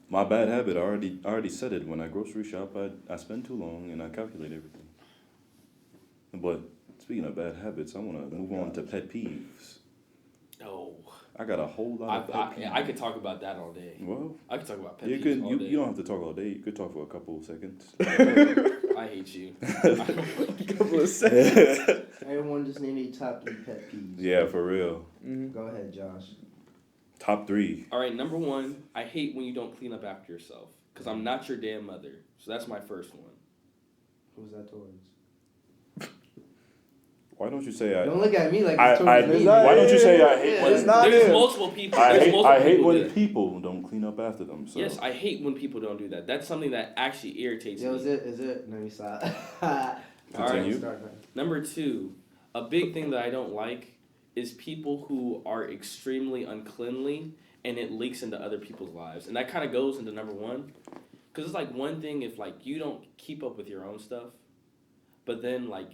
My bad habit. I already said it. When I grocery shop, I spend too long and I calculate everything. But speaking of bad habits, I want to move on to pet peeves. Oh, I got a whole lot of pet peeves. I could talk about that all day. Well, I could talk about pet you peeves all day. you don't have to talk all day. You could talk for a couple of seconds. I hate you. Couple of seconds. Everyone just need a top 3 pet peeves. Yeah, for real. Mm-hmm. Go ahead, Josh. Top 3. All right, number 1, I hate when you don't clean up after yourself, because I'm not your damn mother. So that's my first one. Who's that towards? Why don't you say I? Don't look at me like I, it's I, towards me. why don't you say I hate Yeah. when? It's not There's him. multiple people. I there's hate multiple when people that- people don't clean up after them. So. Yes, I hate when people don't do that. That's something that actually irritates Yo, me. is it? Let me stop. Continue. Start now. Number 2, a big thing that I don't like is people who are extremely uncleanly and it leaks into other people's lives. And that kind of goes into number 1. Because it's like one thing if like you don't keep up with your own stuff, but then like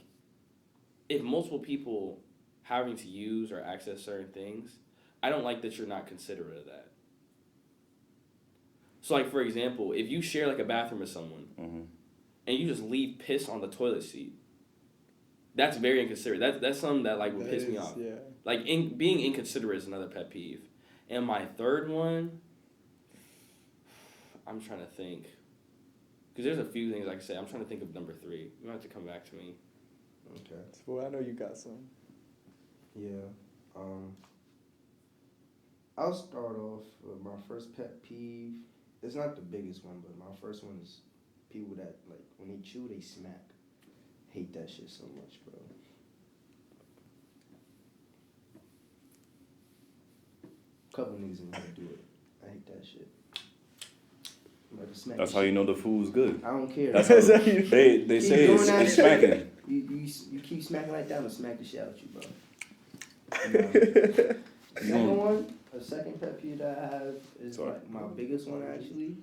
if multiple people having to use or access certain things, I don't like that you're not considerate of that. So like for example, if you share like a bathroom with someone and you just leave piss on the toilet seat, that's very inconsiderate. That's something that like would piss me off. Yeah. Like being inconsiderate is another pet peeve. And my third one, I'm trying to think. Because there's a few things I can say. I'm trying to think of number 3. You have to come back to me. Okay. Well, I know you got some. Yeah. I'll start off with my first pet peeve. It's not the biggest one, but my first one is people that like when they chew, they smack. Hate that shit so much, bro. Couple niggas in here do it. I hate that shit. I'm about to smack That's the how you shit. know the food's good. I don't care. That's bro. how they Keep say doing it's that shit. smacking. You keep smacking like that, I'm gonna smack the shit out you, bro. The second pet peeve that I have is Sorry. like my biggest one actually.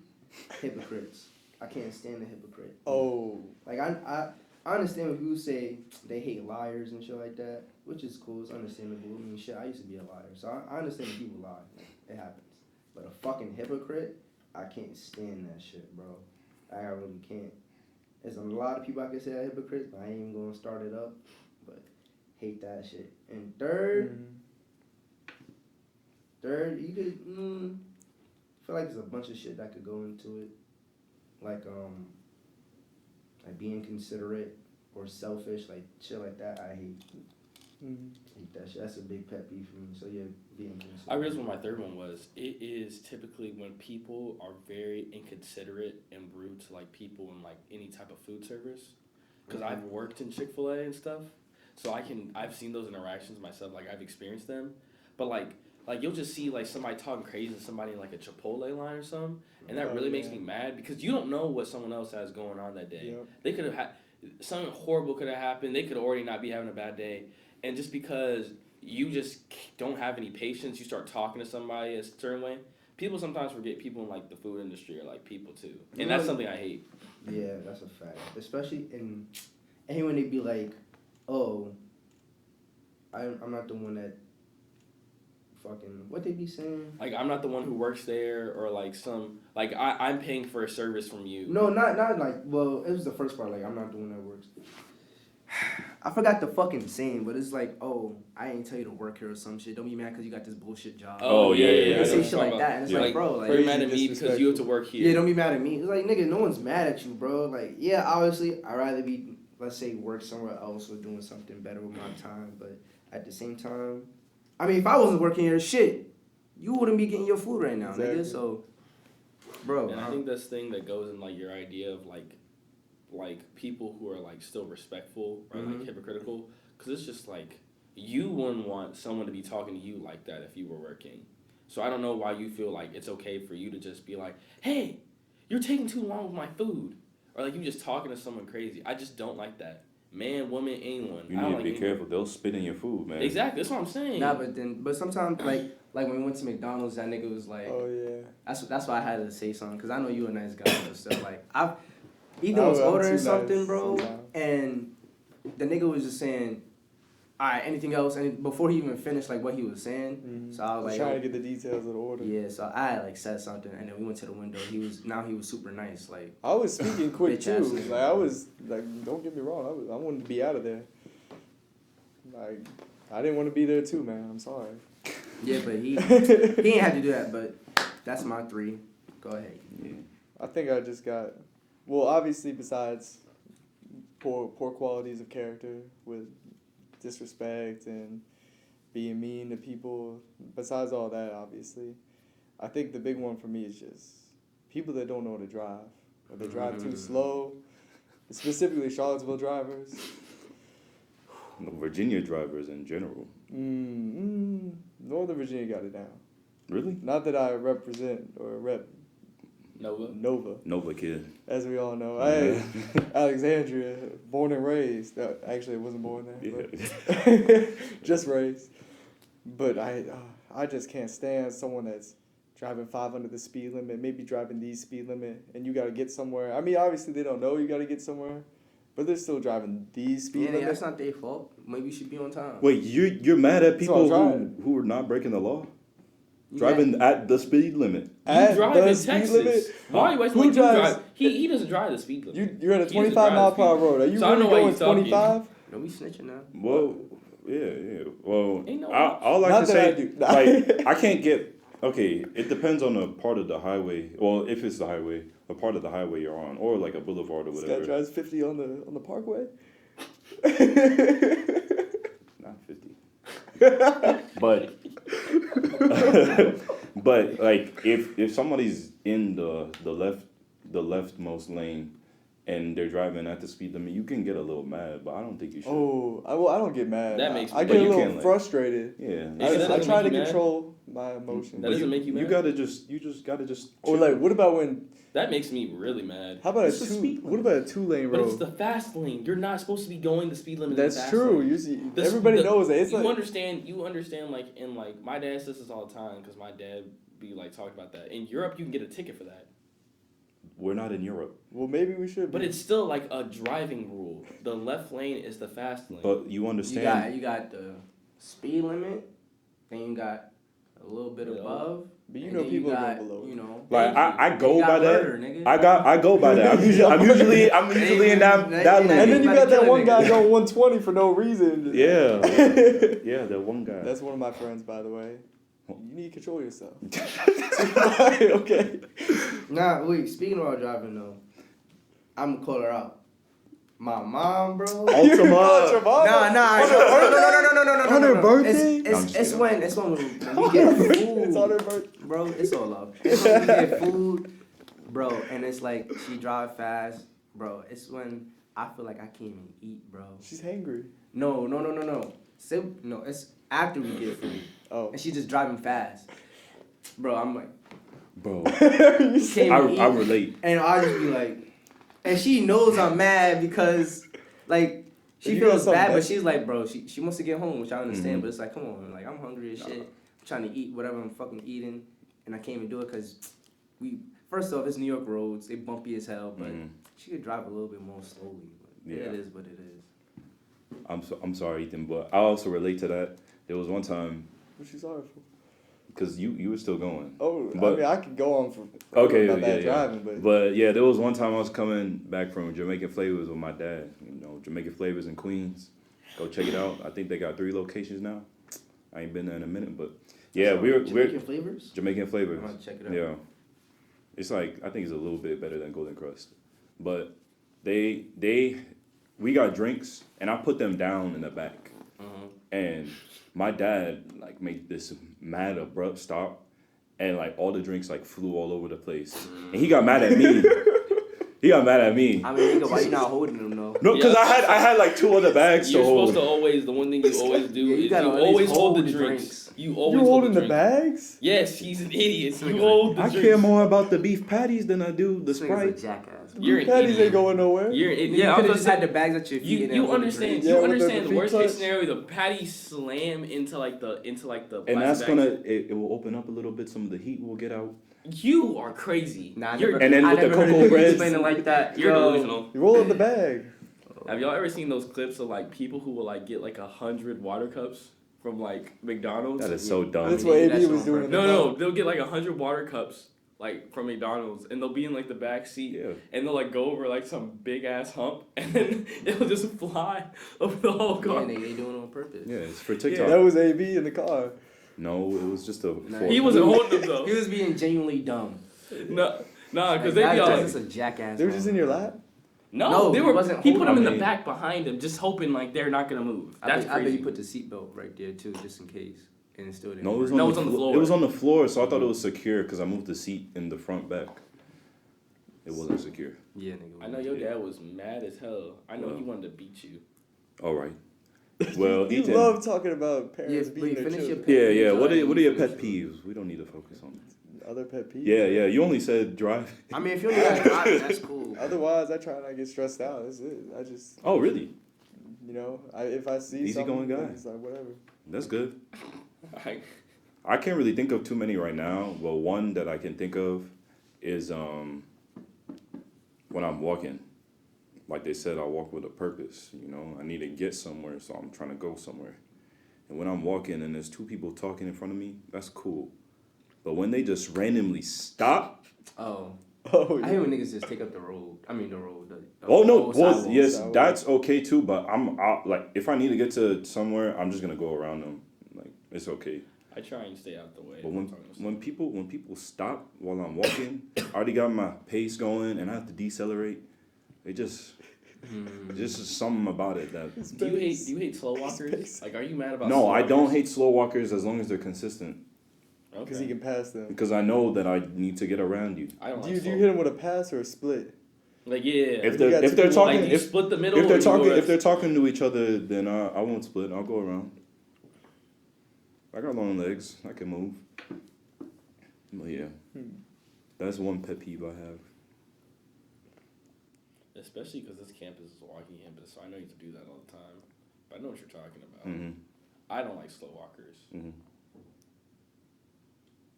Hypocrites. I can't stand the hypocrite. Oh. Like I I understand when people say they hate liars and shit like that, which is cool. It's understandable. I mean, shit, I used to be a liar, so I understand when people lie. It happens. But a fucking hypocrite, I can't stand that shit, bro. I really can't. There's a lot of people I can say are hypocrites, but I ain't even gonna start it up. But hate that shit. And third, you could feel like there's a bunch of shit that could go into it, like being considerate or selfish, like shit like that. I hate that shit. That's a big pet peeve for me. So yeah, being considerate. I realized what my third one was. It is typically when people are very inconsiderate and rude to like people in like any type of food service. Because I've worked in Chick-fil-A and stuff, so I've seen those interactions myself. Like I've experienced them, but like you'll just see like somebody talking crazy to somebody in like a Chipotle line or something, and that really makes me mad because you don't know what someone else has going on that day. Yep. They could have had something horrible could have happened. They could already not be having a bad day, and just because you just don't have any patience, you start talking to somebody a certain way. People sometimes forget people in like the food industry are like people too, and that's something I hate. Yeah, that's a fact. Especially in when they be like, "Oh, I'm not the one that fucking what they be saying." Like I'm not the one who works there, or like I'm paying for a service from you. No, not like. Well, it was the first part. Like I'm not the one that works. I forgot the fucking saying, but it's like, "Oh, I ain't tell you to work here or some shit. Don't be mad because you got this bullshit job." Oh yeah. They say shit like that, and it's like, bro, like you're mad at me because you have to work here. Yeah, don't be mad at me. It's like, nigga, no one's mad at you, bro. Like, yeah, obviously, I'd rather be, let's say, work somewhere else or doing something better with my time. But at the same time, I mean, if I wasn't working here, shit, you wouldn't be getting your food right now, nigga. So, bro. And I think this thing that goes in like your idea of like people who are like still respectful or like hypocritical, because it's just like you wouldn't want someone to be talking to you like that if you were working. So I don't know why you feel like it's okay for you to just be like, "Hey, you're taking too long with my food," or like you just talking to someone crazy. I just don't like that. Man, woman, anyone. You need to be careful. They'll spit in your food, man. Exactly. That's what I'm saying. Nah, but sometimes like when we went to McDonald's, that nigga was like, "Oh yeah." That's why I had to say something, because I know you a nice guy and stuff. Like Ethan was ordering something, bro, and the nigga was just saying, "All right, anything else?" And before he even finished like what he was saying, so I was like, trying to get the details of the order. Yeah, so I had like said something, and then we went to the window. He was super nice, like. I was speaking quick too. nigga, Like I was like, don't get me wrong, I wanted to be out of there. Like I didn't want to be there too, man. I'm sorry. Yeah, but he ain't had to do that. But that's my 3. Go ahead. Yeah. I think I just got, well, obviously besides poor qualities of character with disrespect and being mean to people, besides all that, obviously, I think the big one for me is just people that don't know how to drive, or they drive too slow, specifically Charlottesville drivers. Virginia drivers in general. Northern Virginia got it down. Really? Not that I represent or rep Nova kid. As we all know. I Alexandria, born and raised. Actually, I wasn't born there. Yeah. But just raised. But I just can't stand someone that's driving 5 under the speed limit, maybe driving the speed limit, and you got to get somewhere. I mean, obviously they don't know you got to get somewhere, but they're still driving the speed limit. Yeah, that's not their fault. Maybe you should be on time. Wait, you're mad at people who are not breaking the law? Driving at the speed limit. At drive the in speed Texas. limit? Why are you wasting Who drives? drive? He doesn't drive the speed limit. You're at a He doesn't 25 mile drive per hour the speed road. Are you So I really know why going he's talking. 25? No, we snitching now. Well, yeah. Well, Ain't no all I Not can that I say, do. like, I can't get. Okay, it depends on the part of the highway. Well, if it's the highway, a part of the highway you're on, or like a boulevard or This whatever. guy drives 50 on the parkway. Not 50. But like if somebody's in the leftmost lane and they're driving at the speed limit, you can get a little mad, but I don't think you should. I don't get mad. That makes I me- get But a you little can't, like- frustrated. Yeah. I try to make you mad? control my emotions. That doesn't make you mad? You just gotta just. Or chill. like, what about when? That makes me really mad. How about It's the speed What about a 2-lane But road? it's the fast lane. You're not supposed to be going the speed limit. That's in the fast true. Lane. You see, This- everybody knows that. It's you like understand. Like in like my dad says this all the time because my dad be like talking about that. In Europe, you can get a ticket for that. we're not in Europe. Well, maybe we should. But it's still like a driving rule. The left lane is the fast lane. But you understand. You got the speed limit, then you got a little bit above. But you and know then people you are got, going below. you know. Like I go You got by that. murder, nigga. I go by that. I'm usually in that lane. And then you got that one guy nigga. going 120 for no reason. Yeah. Yeah, that one guy. That's one of my friends, by the way. You need to control yourself. Okay. Nah, wait. Speaking about driving though, I'm gonna call her out. My mom, bro. Ultima. Nah. On her birthday? It's when we get food. It's on her birthday. Bro, it's all love. It's when we get food, bro, and it's like she drive fast, bro. It's when I feel like I can't even eat, bro. She's hangry. No. No, it's after we get food. Oh. And she just driving fast. Bro, I'm like, Bro. can't even I eat. relate. And I just be like, And she knows I'm mad because, like, she You got feels something bad, but better? she's like, bro, she wants to get home, which I understand, Mhm. but it's like, come on, like, I'm hungry as shit. I'm trying to eat whatever I'm fucking eating, and I can't even do it because first off, it's New York roads, they bumpy as hell, but she could drive a little bit more slowly. But Yeah. it is what it is. I'm sorry, Ethan, but I also relate to that. There was one time, What you sorry for? because you were still going. Oh, But- I mean, I could go on for Okay, about bad yeah. driving, but But yeah, there was one time I was coming back from Jamaican Flavors with my dad. You know, Jamaican Flavors in Queens. Go check it out. I think they got 3 locations now. I ain't been there in a minute, but yeah, we're Jamaican flavors. Jamaican Flavors. I'm gonna check it out. Yeah, it's like I think it's a little bit better than Golden Crust, but we got drinks and I put them down in the back, and my dad like made this mad abrupt stop, and like all the drinks like flew all over the place, and he got mad at me. He got mad at me. I mean, nigga, why you not holding them, though? No, because Yeah. I had like 2 other bags You're to hold. supposed to always, the one thing you always do Yeah, you is gotta you at least always hold the hold the drinks. drinks. You always you hold holding the drink. bags? Yes, he's an idiot. You hold the I drinks. care more about the beef patties than I do the This Sprite. nigga's a jackass. You're an Patties idiot. ain't going nowhere. You're an idiot. Yeah, I you was could just gonna had the bags at your feet. and then You hold the understand? drinks. You Yeah, with understand the the worst feet case touch. scenario? The patties slam into like the And plastic that's bags. gonna it will open up a little bit. Some of the heat will get out. You are crazy. Nah, You're, And then I with the never heard cocoa you breads- explain it like that. you're Yo. delusional. You roll up the bag. Have y'all ever seen those clips of like people who will like get like 100 water cups from like McDonald's? That is so dumb. That's I what mean, AB that's was on doing. in the No, car. they'll get like 100 water cups like from McDonald's, and they'll be in like the back seat, Yeah. and they'll like go over like some big ass hump, and then it'll just fly over the whole Yeah, car. they doing it on purpose. Yeah, it's for TikTok. That was AB in the car. No, it was just a. Nah, fork. He wasn't holding them though. He was being genuinely dumb. Nah, because Like, they that- be all that's like, just a jackass. They were just in your lap. no, No, they he were. wasn't He put them in holding the them. back behind him, just hoping like they're not gonna move. I That's bet crazy. you put the seatbelt right there too, just in case, and it still didn't. No, it was work. on, No, the, it was on the flo- floor. It was on the floor, so I thought it was secure because I moved the seat in the front back. It wasn't secure. Yeah, nigga. I know your dad was mad as hell. I know Well. he wanted to beat you. All right. Well, You Ethan. love talking about parents Yeah, beating wait, their finish your children. pet Yeah, yeah. peeves. What are your Finish pet them. peeves? We don't need to focus on that. Other pet peeves. Yeah, yeah. You only said drive. I mean, if you only got driving, that's cool. Otherwise, I try not to get stressed out. That's it. I just, Oh, really? you know, if I see Easygoing something, guy. it's like whatever. That's good. I, I can't really think of too many right now. Well, one that I can think of is when I'm walking. Like they said, I walk with a purpose. You know, I need to get somewhere, so I'm trying to go somewhere. And when I'm walking and there's 2 people talking in front of me, that's cool. But when they just randomly stop, Oh, Oh, I yeah. hate when niggas just take up the road. I mean, the road. The oh no, whole well sidewalk. yes, sidewalk. that's okay too. But I'm out. Like if I need to get to somewhere, I'm just gonna go around them. Like it's okay. I try and stay out the way. But when people stop while I'm walking, I already got my pace going and I have to decelerate. It just is something about it that. do you hate slow walkers? Like, are you mad about? No, slow I don't walkers? hate slow walkers as long as they're consistent. Because Okay. he can pass them. Because I know that I need to get around you. I don't Do like you slow. hit him with a pass or a split? Like yeah. If you they're got if two they're people, talking like, do you if split the middle. if they're or you talking go if they're talking to each other, then I won't split. I'll go around. I got long legs. I can move. But yeah, that's one pet peeve I have. Especially because this campus is a walking campus, so I know you have to do that all the time. But I know what you're talking about. Mm-hmm. I don't like slow walkers. Mm-hmm.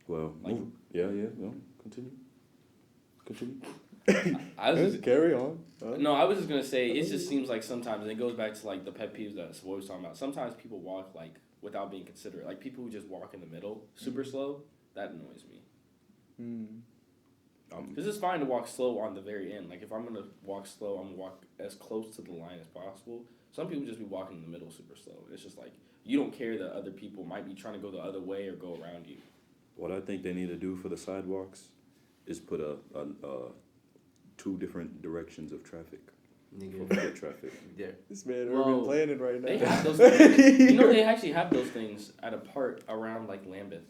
Well, Like- move. Yeah. No, continue. I was just, Carry on. no, I was just gonna say it just seems like sometimes, and it goes back to like the pet peeves that Savoy was talking about. Sometimes people walk like without being considerate. Like people who just walk in the middle, super slow. That annoys me. Because it's fine to walk slow on the very end. Like if I'm gonna walk slow, I'm gonna walk as close to the line as possible. Some people just be walking in the middle super slow. It's just like you don't care that other people might be trying to go the other way or go around you. What I think they need to do for the sidewalks is put a two different directions of traffic for foot traffic. Yeah. This man urban planning right now. They have those things. You know, they actually have those things at a part around like Lambeth,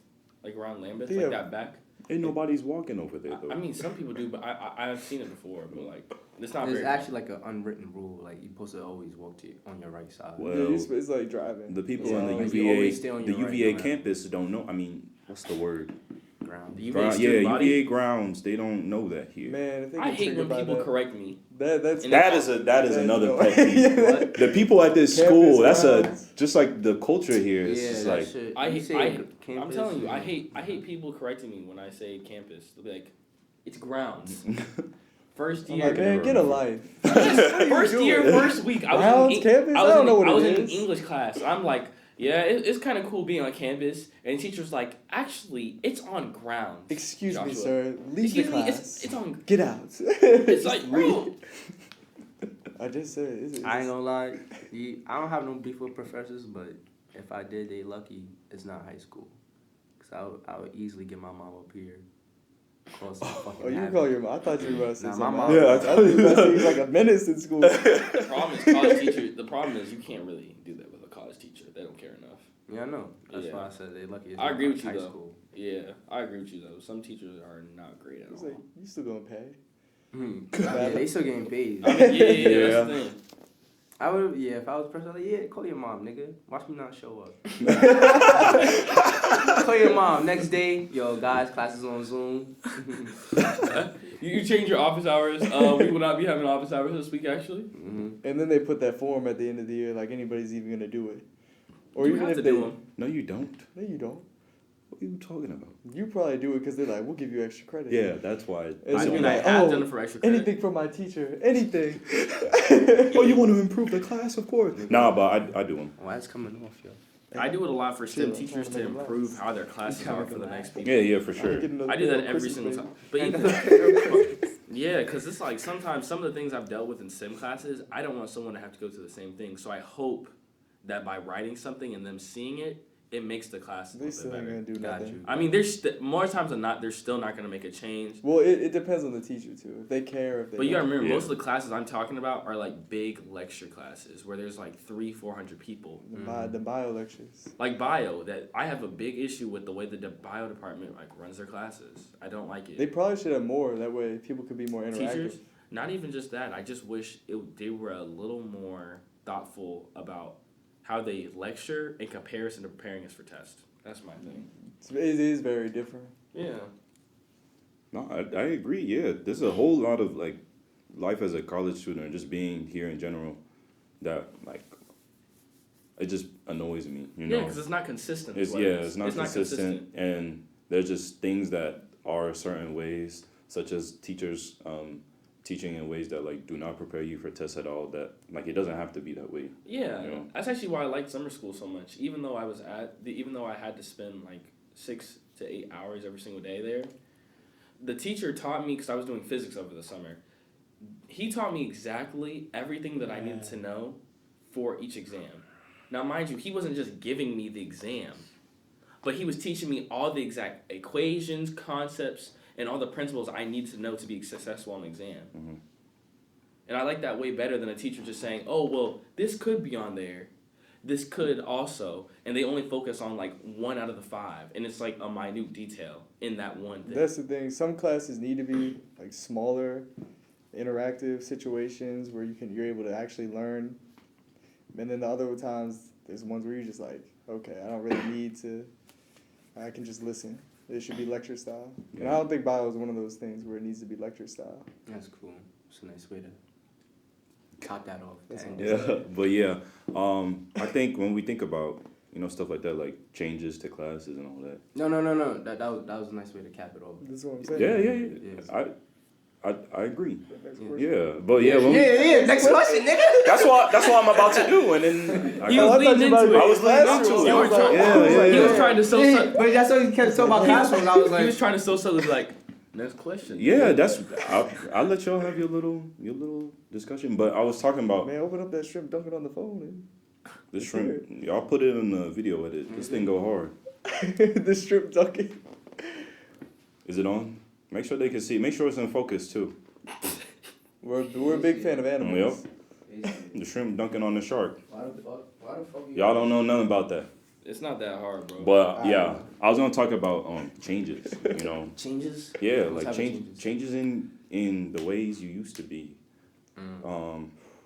like that back. Ain't nobody's walking over there though. I mean, some people do, but I've seen it before. But like, it's not. There's very actually like an unwritten rule. Like you're supposed to always walk on your right side. Well, it's like driving. The people Yeah, on the like you UVA, always stay on the your right, UVA no matter. campus don't know. I mean, what's the word? Ground. The UVA Yeah, student body. UVA grounds. They don't know that here. Man, if they I get hate when triggered by people that, correct me. That's And That is another no. pet peeve. What? The people at this Campus school, that's grounds. just like the culture here. It's Yeah, just that like shit. I You hate. say I'm campus, telling you, I yeah. hate people correcting me when I say campus. They'll be like, "It's grounds." First I'm year. like, man, get a life. First year, first week. I was Grounds, in campus? I was I don't in, know what I was it in is. English class. I'm like, yeah, it's kind of cool being on campus. And the teacher's like, actually, it's on grounds. Excuse me, Joshua. sir. Leave the Excuse me, class. it's on. Get out. It's like, bro. I just said it. I ain't gonna lie. I don't have no beef with professors, but if I did, they lucky it's not high school. Cause I would easily get my mom up here. Call some fucking Oh, you habit. call your mom? I thought you were about to say Nah, my something. mom- Yeah, I I thought thought you you were about to say were- he's like a menace in school. The problem is college teacher. The problem is you can't really do that with a college teacher. They don't care enough. Yeah, I know. That's Yeah. why I said they lucky it's I not agree with you, high though. school. Yeah, I agree with you though. Some teachers are not great at He's all. like, you still gonna pay? Yeah, they still getting paid. I mean, yeah, Yeah. that's the thing. I would, if I was a person, I'd be like, yeah, call your mom, nigga. Watch me not show up. Call your mom. Next day, yo, guys, classes on Zoom. You change your office hours. We will not be having office hours this week, actually. Mm-hmm. And then they put that form at the end of the year, like anybody's even gonna do it. Or You even have if to they, do them. no, you don't. no, you don't. What are you talking about? You probably do it because they're like, we'll give you extra credit. Yeah, that's why. And I so mean, you're I like, have oh, done it for extra credit. anything from my teacher, anything. Oh, you want to improve the class, of course. Nah, but I do them. Why it's coming off, yo? I do it a lot for STEM Chill, I'm teachers trying to to make it improve last. how their classes are for the next people. Yeah, yeah, for I'm sure. getting another I do pair that of every Christmas single baby. time. But even, yeah, because it's like sometimes some of the things I've dealt with in STEM classes, I don't want someone to have to go through the same thing. So I hope that by writing something and them seeing it, it makes the class a They little still bit ain't better. gonna do Got nothing. you. I mean, there's more times than not, they're still not going to make a change. Well, it depends on the teacher too. If they care, if they. But you gotta don't. remember, Yeah. most of the classes I'm talking about are like big lecture classes where there's like 300-400 people. The bio lectures. Like bio, that I have a big issue with the way the bio department like runs their classes. I don't like it. They probably should have more. That way, people could be more interactive. Teachers, not even just that. I just wish they were a little more thoughtful about how they lecture in comparison to preparing us for tests. That's my thing. It is very different. Yeah. No, I agree. Yeah, there's a whole lot of like life as a college student, and just being here in general, that like it just annoys me. You Yeah, know, because it's not consistent. it's is what it is. it's not consistent, and there's just things that are certain ways, such as teachers teaching in ways that like do not prepare you for tests at all. That like it doesn't have to be that way. Yeah, You know? that's actually why I liked summer school so much. Even though I had to spend like 6 to 8 hours every single day there, the teacher taught me, because I was doing physics over the summer. He taught me exactly everything that I needed to know for each exam. Now, mind you, he wasn't just giving me the exam, but he was teaching me all the exact equations, concepts, and all the principles I need to know to be successful on the exam. Mhm. And I like that way better than a teacher just saying, oh, well, this could be on there. This could also. And they only focus on like 1 out of the 5. And it's like a minute detail in that one thing. That's the thing. Some classes need to be like smaller, interactive situations where you're able to actually learn. And then the other times, there's ones where you're just like, okay, I don't really need to. I can just listen. It should be lecture style. And I don't think bio is one of those things where it needs to be lecture style. That's cool. It's a nice way to top that off. That's Dang. Yeah, but yeah, I think when we think about stuff like that, like changes to classes and all that. No. That was a nice way to cap it off. That's what I'm saying. Yeah. Yes. I agree. Next question. Yeah, but yeah, when we, Next question, nigga. that's what I'm about to do, and then He was leading into it. I was leading into it. You were trying- He was trying to sell. But that's what he kept talking about classrooms. I was He was like, trying to sell something like. Next question. Yeah, I'll let y'all have your little discussion, but I was talking about Man, open up that shrimp dunking on the phone the shrimp. Y'all put it in the video edit. This thing go hard. and the shrimp dunking. Is it on? Make sure they can see. Make sure it's in focus too. We're a big fan of animals. The shrimp dunking on the shark. Why the fuck Y'all don't know nothing about that. It's not that hard, bro. But yeah, I was gonna talk about changes. You know. changes? Yeah, What like type of changes in the ways you used to be.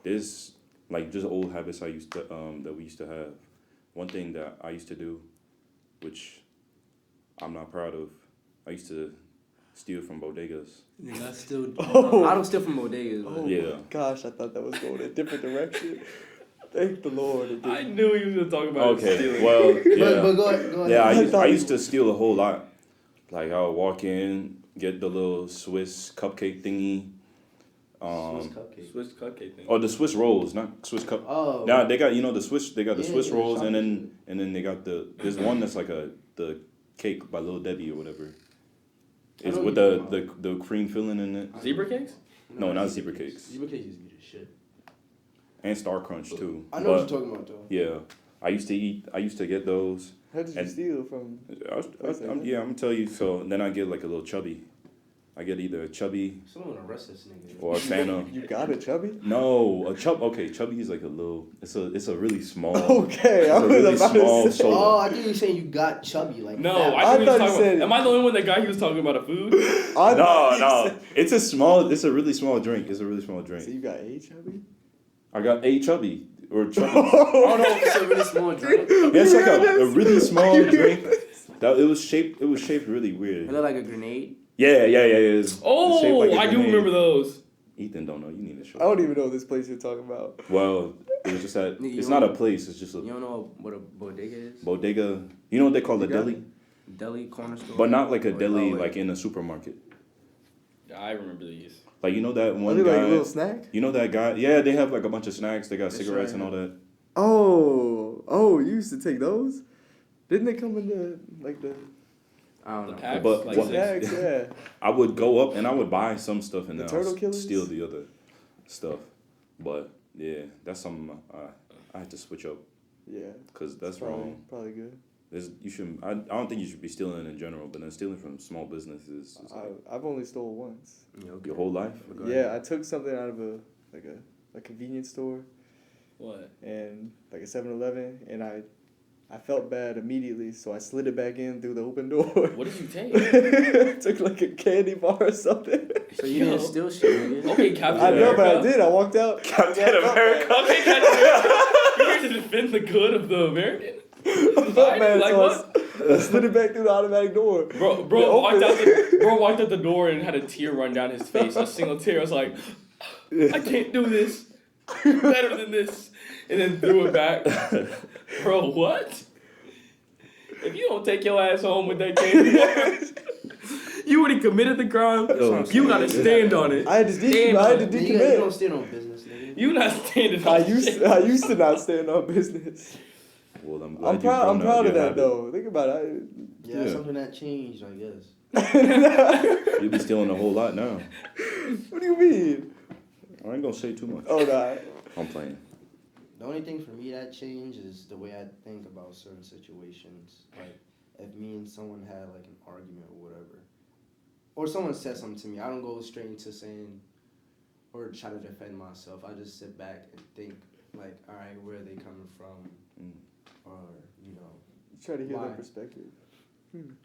There's like just old habits I used to that we used to have. One thing that I used to do, which I'm not proud of, I used to steal from bodegas. Nigga, I still. Oh. I don't steal from bodegas. But Oh Yeah. my gosh, I thought that was going a different direction. Thank the Lord. It I didn't. knew he was gonna talk about Okay, stealing. well, yeah. But go ahead. Yeah, I thought I you- used to steal a whole lot. Like I would walk in, get the little Swiss cupcake thingy. Swiss cupcake. Swiss cupcake thing. Or the Swiss rolls, not Swiss cup. Oh. Now they got the Swiss. They got the Yeah, Swiss yeah, rolls, and chocolate then they got there's one that's like the cake by Little Debbie or whatever. I It's know with what you're talking the cream filling in it. Zebra cakes? No, not zebra cakes. Zebra cakes used to be the shit. And Star Crunch too. I know what you're talking about though. Yeah, I used to get those. How did you And- steal from? I'm gonna tell you. So then I get like a little chubby. I get either a chubby Someone arrest this nigga. or a Fanta. You got it, chubby. No, a chub. Okay, chubby is like a little. It's a really small. Okay, It's I a was really about small to say. soda. Oh, I think you were saying you got chubby like. No, fat. I I think he was thought you talking said- about. Am I the only one that guy he was talking about a food? I thought you No. said- It's a small. It's a really small drink. It's a really small So drink. you got a chubby? I got a chubby or chubby. I don't know if it's a really small drink. It's like a really small You drink. That it was shaped really It weird. looked like a grenade. Yeah. It's shaped Oh, like a I do grenade. remember those. Ethan don't know. You need to show. I don't even know this place you're talking about. Well, it was just that. Nigga, It's you not a don't- place. It's just a You don't know what a bodega is? bodega. You know what they call a You got deli, Deli, corner store? but not like a Or- deli oh, wait. like in a supermarket. Yeah, I remember these. Like you know that Are one they like a guy. little snack? You know that guy? Yeah, they have like a bunch of snacks. They got That's cigarettes right. and all that. Oh, you used to take those? Didn't they come in the like the I don't The know. packs, But like what- six. snacks? Yeah. I would go up and I would buy some stuff and The then Turtle I'll Killers? steal the other stuff. But yeah, that's something I had to switch up Yeah. because that's probably, wrong. Probably good. You shouldn't. I don't think you should be stealing in general, but then stealing from small businesses is like I've only stole once. Yeah, okay. your whole life. Go ahead. Yeah, I took something out of a convenience store What? and like a 7-Eleven, and I felt bad immediately, so I slid it back in through the open door. What did you take? Took like a candy bar or something. So you didn't steal shit, nigga? Okay, Captain I know, America. but I did. I walked out. Captain I felt America. bad. Okay, Captain America. You're here to defend the good of the American. I felt bad, Like so what? I slid it back through the automatic door. Bro It walked opened. walked out the door and had a tear run down his face. A single tear. I was like, I can't do this. Better than this. And then threw it back. Bro, what? If you don't take your ass home with that candy bar, you already committed the crime. You gotta stand on it. I had to Stand on it. You don't stand on business, nigga. You not standing on shit. I used to not stand on business. Well, I'm glad I'm proud you've grown out of your that habit. though. Think about it. Yeah, Yeah. something that changed, I guess. You'll be stealing a whole lot now. What do you mean? I ain't gonna say too much. Oh no. I'm playing. The only thing for me that changed is the way I think about certain situations. Like, if me and someone had like an argument or whatever, or someone said something to me, I don't go straight into saying or try to defend myself. I just sit back and think, like, all right, where are they coming from, or you know. Try to hear Why? their perspective.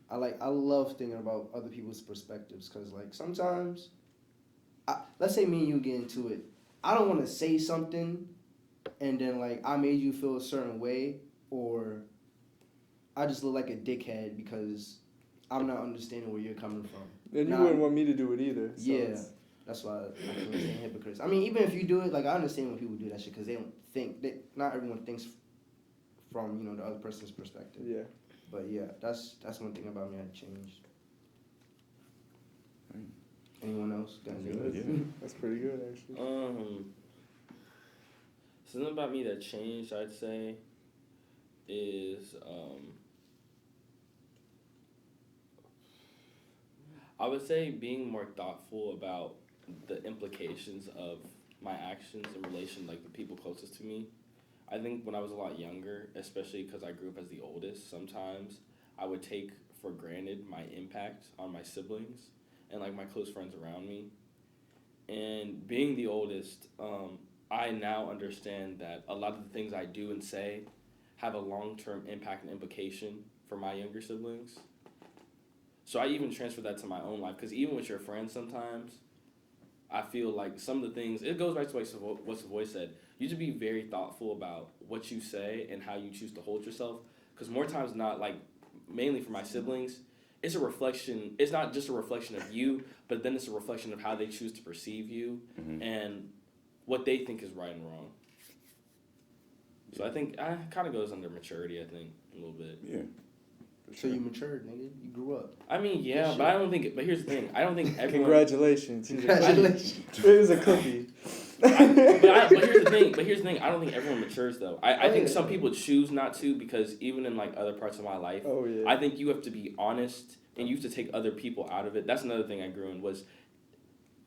I love thinking about other people's perspectives because like sometimes, let's say me and you get into it, I don't want to say something, and then like I made you feel a certain way, or I just look like a dickhead because I'm not understanding where you're coming from. And you Nah. wouldn't want me to do it either. So Yeah, it's- that's why I can understand hypocrites. I mean, even if you do it, like I understand when people do that shit because they don't think that not everyone thinks from the other person's perspective. yeah. But yeah, that's one thing about me that changed. Anyone else got any? Yeah. That's pretty good, actually. Something about me that changed, I'd say, is I would say being more thoughtful about the implications of my actions in relation, like, the people closest to me. I think when I was a lot younger, especially because I grew up as the oldest, sometimes I would take for granted my impact on my siblings and, like, my close friends around me. And being the oldest, I now understand that a lot of the things I do and say have a long-term impact and implication for my younger siblings. So I even transfer that to my own life, because even with your friends sometimes, I feel like some of the things, it goes back to what Savoy said. You should be very thoughtful about what you say and how you choose to hold yourself, because more times than not, like, mainly for my siblings, it's a reflection. It's not just a reflection of you, but then it's a reflection of how they choose to perceive you and what they think is right and wrong. So I think it kind of goes under maturity, I think, a little bit. Yeah. So you matured, nigga. You grew up. I mean, yeah, but I don't think. But here's the thing: I don't think everyone. Congratulations. Congratulations. It was a cookie. But here's the thing: I don't think everyone matures though. I think some people choose not to, because even in, like, other parts of my life, I think you have to be honest and you have to take other people out of it. That's another thing I grew in, was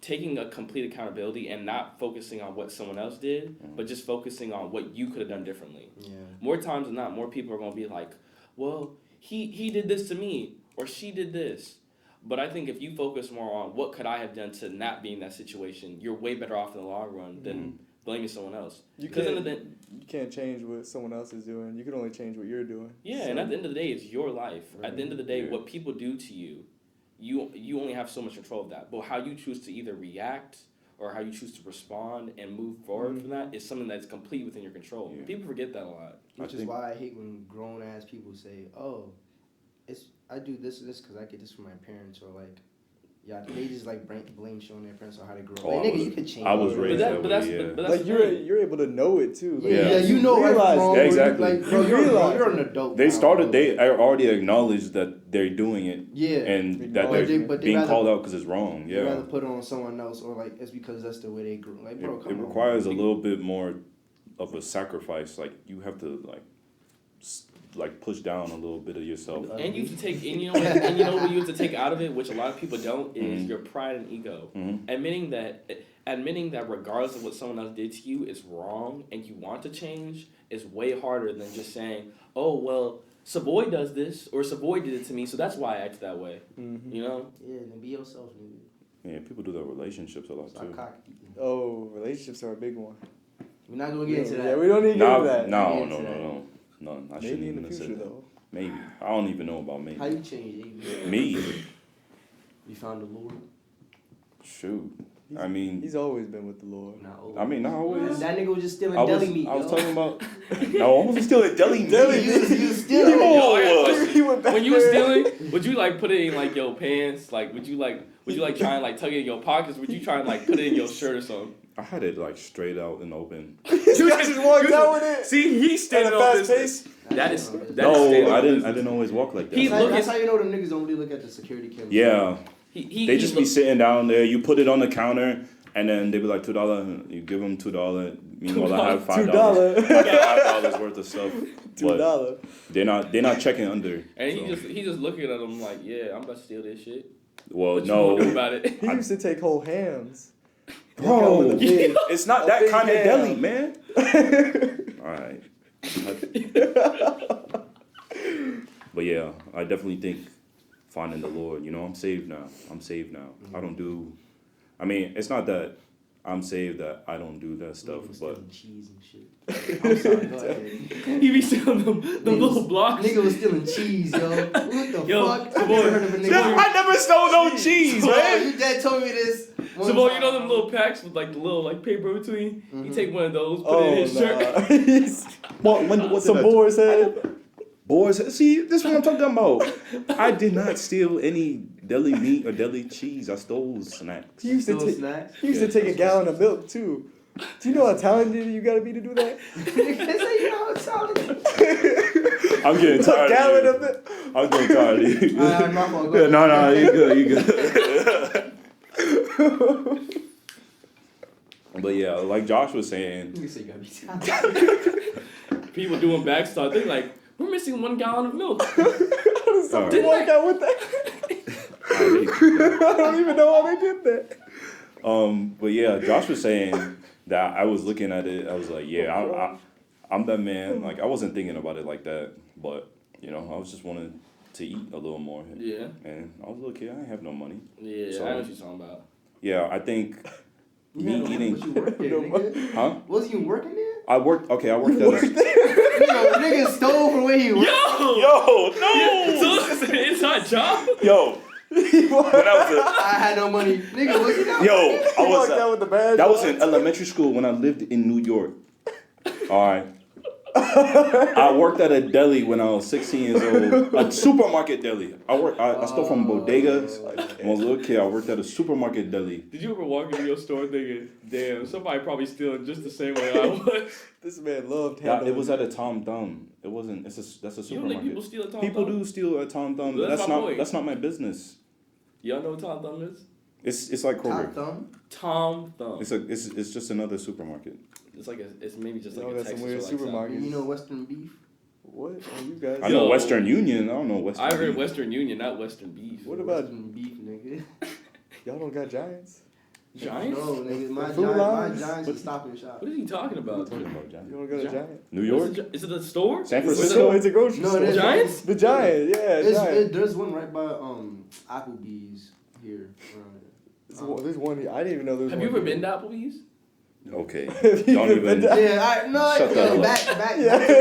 taking a complete accountability and not focusing on what someone else did, but just focusing on what you could have done differently. Yeah. More times than not, more people are gonna be like, well, he did this to me, or she did this. But I think if you focus more on what could I have done to not be in that situation, you're way better off in the long run than blaming someone else. You can't change what someone else is doing. You can only change what you're doing. Yeah, so. And at the end of the day, it's your life. Right. At the end of the day, what people do to you, you only have so much control of that. But how you choose to either react or how you choose to respond and move forward from that is something that's completely within your control. Yeah. People forget that a lot. Which is why I hate when grown-ass people say, oh, I do this and this because I get this from my parents, or, like, they just, like, blame shit on their parents on how they grew up. Like, nigga, you could change. I was raised that way, but like, you're able to know it, too. Like, yeah, you know realize wrong. Yeah, exactly. Like, bro, you're an adult. They already acknowledged that they're doing it. Yeah. And that they're being called out because it's wrong. Yeah. They'd rather put it on someone else, or, like, it's because that's the way they grew. Like, bro, come on. It requires a little bit more of a sacrifice. Like, you have to, like push down a little bit of yourself. And you have to take, and you know what you have to take out of it, which a lot of people don't, is your pride and ego. Admitting that regardless of what someone else did to you is wrong and you want to change is way harder than just saying, oh, well, Savoy does this, or Savoy did it to me, so that's why I act that way. You know? Yeah, then be yourself, nigga. Yeah, people do that with relationships a lot too. Oh, relationships are a big one. We're not going to get into that. Yeah, we don't need to get into that. No. I maybe shouldn't in the even future, say that. though. Maybe. I don't even know about maybe. How you change, Amos? Me? You found the Lord? Shoot. I mean... He's always been with the Lord. Not always. I mean, not always. That nigga was just stealing deli meat, I was talking about... No, I wasn't stealing deli meat. You was stealing it. When you were stealing, would you, like, put it in, like, your pants? Like, would you try and, like, tuck it in your pockets? Would you try and, like, put it in your shirt or something? I had it, like, straight out and open. You just walked out with it? See, he's standing at a fast pace. I didn't always walk like that. That's how you know them niggas don't really look at the security cameras. Yeah. They just be sitting down there. You put it on the counter, and then they be like $2. You give them $2. Meanwhile, I have $5. I got $5 worth of stuff. $2. They're not checking under. And he just looking at them like, yeah, I'm about to steal this shit. Well, what no. You gonna do about it? He used to take whole hams. Bro, it's not that kind of deli, man. All right. But yeah, I definitely think finding the Lord, I'm saved now. I don't do, it's not that I'm saved that I don't do that stuff, but cheese and shit. I'm sorry, go ahead. He be stealing them little blocks. Nigga was stealing cheese, yo. What the fuck? I never stole no cheese, man. Your dad told me this. So, you know them little packs with, like, the little, like, paper between? You take one of those, put it in his shirt. What's some boar's head? Boar's head? See, this is what I'm talking about. I did not steal any deli meat or deli cheese. I stole snacks. He used to take a gallon of milk, too. Do you know how talented you gotta be to do that? You know how talented. I'm getting tired. A gallon of milk. I'm getting tired of you. My fault. Go ahead. No, you good. But yeah, like Josh was saying, You say you gotta be talented. People doing backstart. They like, we're missing 1 gallon of milk. all right. Didn't work out with that. I don't even know how they did that. But yeah, Josh was saying that I was looking at it. I was like, yeah, I'm that man. Like I wasn't thinking about it like that, but you know, I was just wanting to eat a little more. Yeah. And I was a little kid. I didn't have no money. Yeah, So- I know what you're talking about. Yeah, I think You me had no money, eating. but you worked there, nigga. Huh? Was you working there? I worked. Okay, I worked at. Nigga stole from where he worked. Yo, no. So this is an inside job? Yo. When I I had no money. Nigga, was he not? was yo, I He was. walked out with the badge. That was on. in elementary school when I lived in New York. All right. I worked at a deli when I was 16 years old. A supermarket deli. I stole from bodegas. When I was a little kid, I worked at a supermarket deli. Did you ever walk into your store thinking, damn, somebody probably stealing just the same way I was? This man loved Yeah, handling. it was at a Tom Thumb. It wasn't. That's a You don't think supermarket. people steal a Tom People Thumb? do steal at Tom Thumb, but That's that's my not. point. That's not my business. Y'all know what Tom Thumb is? It's like Kroger. Top thumb. Tom Thumb. It's just another supermarket. It's like it's maybe just like Y'all a got some Texas weird or like South. supermarkets. You know Western beef? What? Oh, you guys. I know Yo. Western Union. I don't know Western. I heard Beef. Western Union, not Western Beef. What about Western beef, nigga? y'all? Don't got Giants? Giants? No, nigga. My The food lines? Giants is Stop and Shop. What is he talking What are you about? talking about, John? You don't got a Gi- Giant? New York, Is it the store? San It's Francisco. a grocery No, store. there's Giants? The Giant, yeah, Giant. There's one right by Applebee's here. There's one here. I didn't even know there was Have one you ever here. been to Applebee's? Okay. Have you Don't ever even. been to- Yeah, Shut the hell up. back to the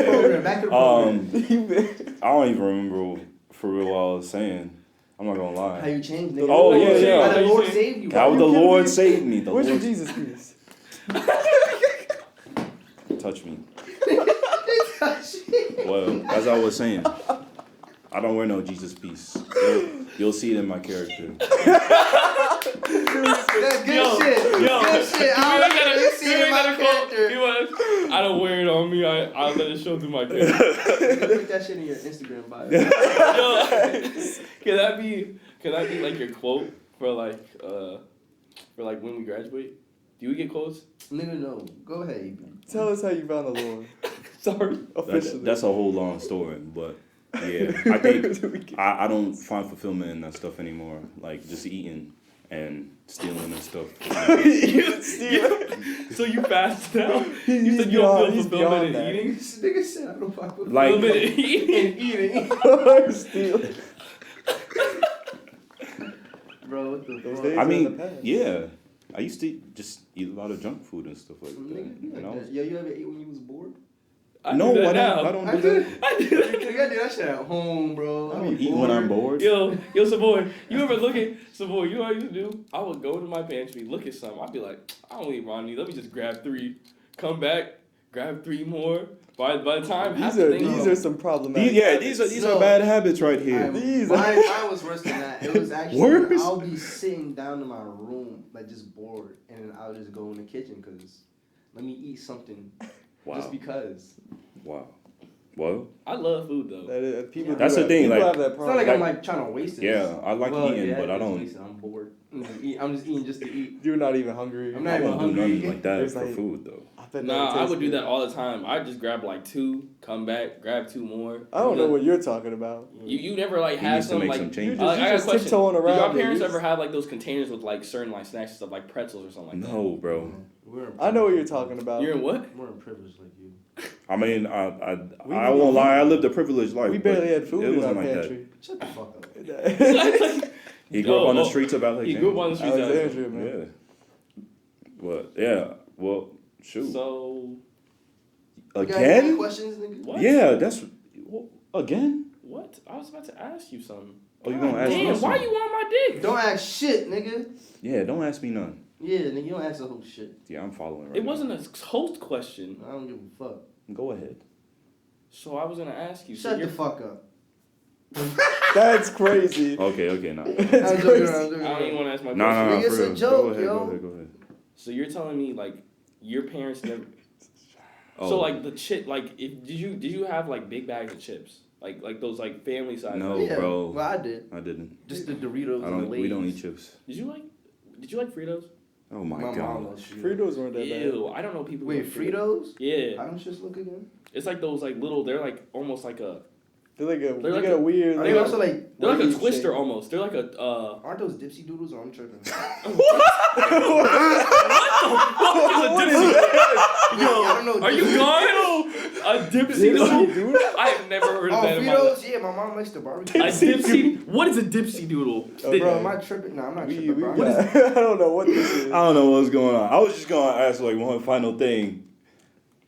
program. Back to the program. You been- I don't even remember for real what I was saying. I'm not gonna How lie. you changed, nigga? Oh, yeah, yeah. How the Lord saved you. How you the kidding Lord me? saved me. The Where's your Lord Jesus piece? touched me. Well, as I was saying, I don't wear no Jesus piece. You'll see it in my character. That's good shit. Good shit. I don't see it in my character. I don't wear it on me. I let it show through my character. Put that shit in your Instagram bio. Yo, can that be like your quote for like when we graduate? Do we get quotes? Nigga, no. Go ahead. Tell us how you found the Lord. Sorry. Officially. That's a whole long story, but yeah, I think I don't find fulfillment in that stuff anymore. Like just eating and stealing and stuff. So you fast now? He's You said you don't beyond- he's feel fulfillment beyond in that. eating? This nigga said I don't fuck with Like- Fulfillment in eating? and eating. Steal. Bro, what the Those fuck? days I are in the mean, past. yeah, I used to just eat a lot of junk food and stuff like that. Nigga, And I was- Yo, you ever ate when you was bored? No, do that I now. don't do that. I do that. Nigga, I do that shit at home, bro. I I don't be eat when I'm bored. Yo, Savoy, you ever look at Savoy? You know what I used to do? I would go to my pantry, look at something. I'd be like, I don't eat Ronnie. Let me just grab 3, come back, grab 3 more. By the time half the thing These are some problematic. These No. are bad habits right here. These Mine was worse than that. It was actually Worse? I'll be sitting down in my room like just bored, and then I'll just go in the kitchen because let me eat something Wow. just because. Wow. Well, I love food though. That is, people That's do the thing, People like- have that It's not problem. like I'm like trying to waste it. yeah, I like Well, eating, yeah, but I it's don't. wasted. I'm bored. I'm just eating just to eat. You're not even hungry. I'm not I even won't do hungry. nothing like that There's for like- food though. I bet Nah, that I would tastes do good. that all the time. I'd just grab like 2, come back, grab 2 more. I don't know what you're talking about. You never like He had needs to some make like. some You changes. just, I got a just question. tiptoeing Did around. your it. parents You ever just- have like those containers with like certain like snacks and stuff like pretzels or something like that? No, bro. I know what you're talking about. You're in what? More privileged like you. I mean, We- I won't lie. I lived a privileged life. We but barely had food it in wasn't our like pantry. Shut the fuck up. that. He grew up on the Oh, streets of He Alexandria. grew up on the streets. of Alexandria, man. Yeah. But yeah, well, shoot. So You got any Again? questions, nigga? what? Yeah, that's again. What? I was about to ask you something. Oh, you gonna ask me Damn, why something? you on my dick? Don't ask shit, nigga. Yeah, don't ask me none. Yeah, nigga, you don't ask the whole shit. Yeah, I'm following right It now. wasn't a host question, I don't give a fuck. Go ahead. so I was gonna ask you. So Shut the you're fuck up. That's crazy. Okay, now. I'm That's joking, I'm crazy. joking. I don't even want to ask my No, question. no, Nigga, it's for a real. joke, Go ahead, yo. go ahead. So you're telling me like your parents never. Oh. So like the chip, like if did you have like big bags of chips, like those like family size? No. Yeah, bro. well, I did. I didn't. Just the Doritos I and the don't. Lay's. We don't eat chips. Did Did you like Fritos? Oh my mom god. loves Fritos. Fritos weren't that Ew, I don't know people. who Wait, like Fritos? Yeah, I don't just look again. it's like those like little. They're like almost like a. They're like a, They're they like got a- a weird. Are they also like? They're like a weird twister shape. almost. They're like a. Aren't those dipsy doodles? Or I'm tripping. What is a dipsy? Yo, I don't know. Are you gone? A dipsy doodle? I have never heard of Oh, that in my life. Fritos? Yeah, my mom likes the barbecue. A dipsy? What is a dipsy doodle? Oh, Bro, am I tripping? No, I'm not tripping, bro. What is, I don't know what this is. I don't know what's going on. I was just gonna ask like one final thing.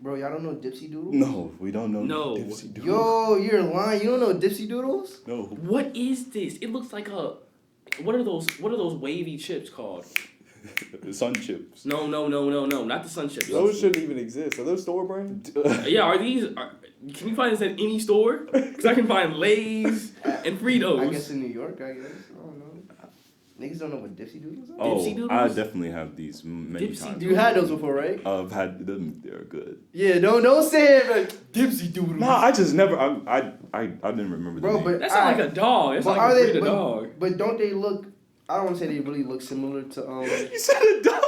Bro, y'all don't know dipsy doodles? No, we don't know. No. Dipsy doodles. Yo, you're lying. You don't know dipsy doodles? No. What is this? It looks like a. What are those wavy chips called? Sun chips. No, not the sun chips. Those shouldn't even exist. Are those store brand? Yeah, are these? Can you find this at any store? Because I can find Lay's and Fritos. I guess in New York, I guess. I don't know. Niggas don't know what dipsy doodles are? Oh, Dipsy doodles? I definitely have these many Dipsy times. You had those before, right? I've had them. They're good. Yeah, don't say it like dipsy doodles. No, I just never. I didn't remember. Bro, the name. but That sounds like a dog. That's But like are a they? breed of But, dog. but don't they look? I don't want to say they really look similar to You said a dog.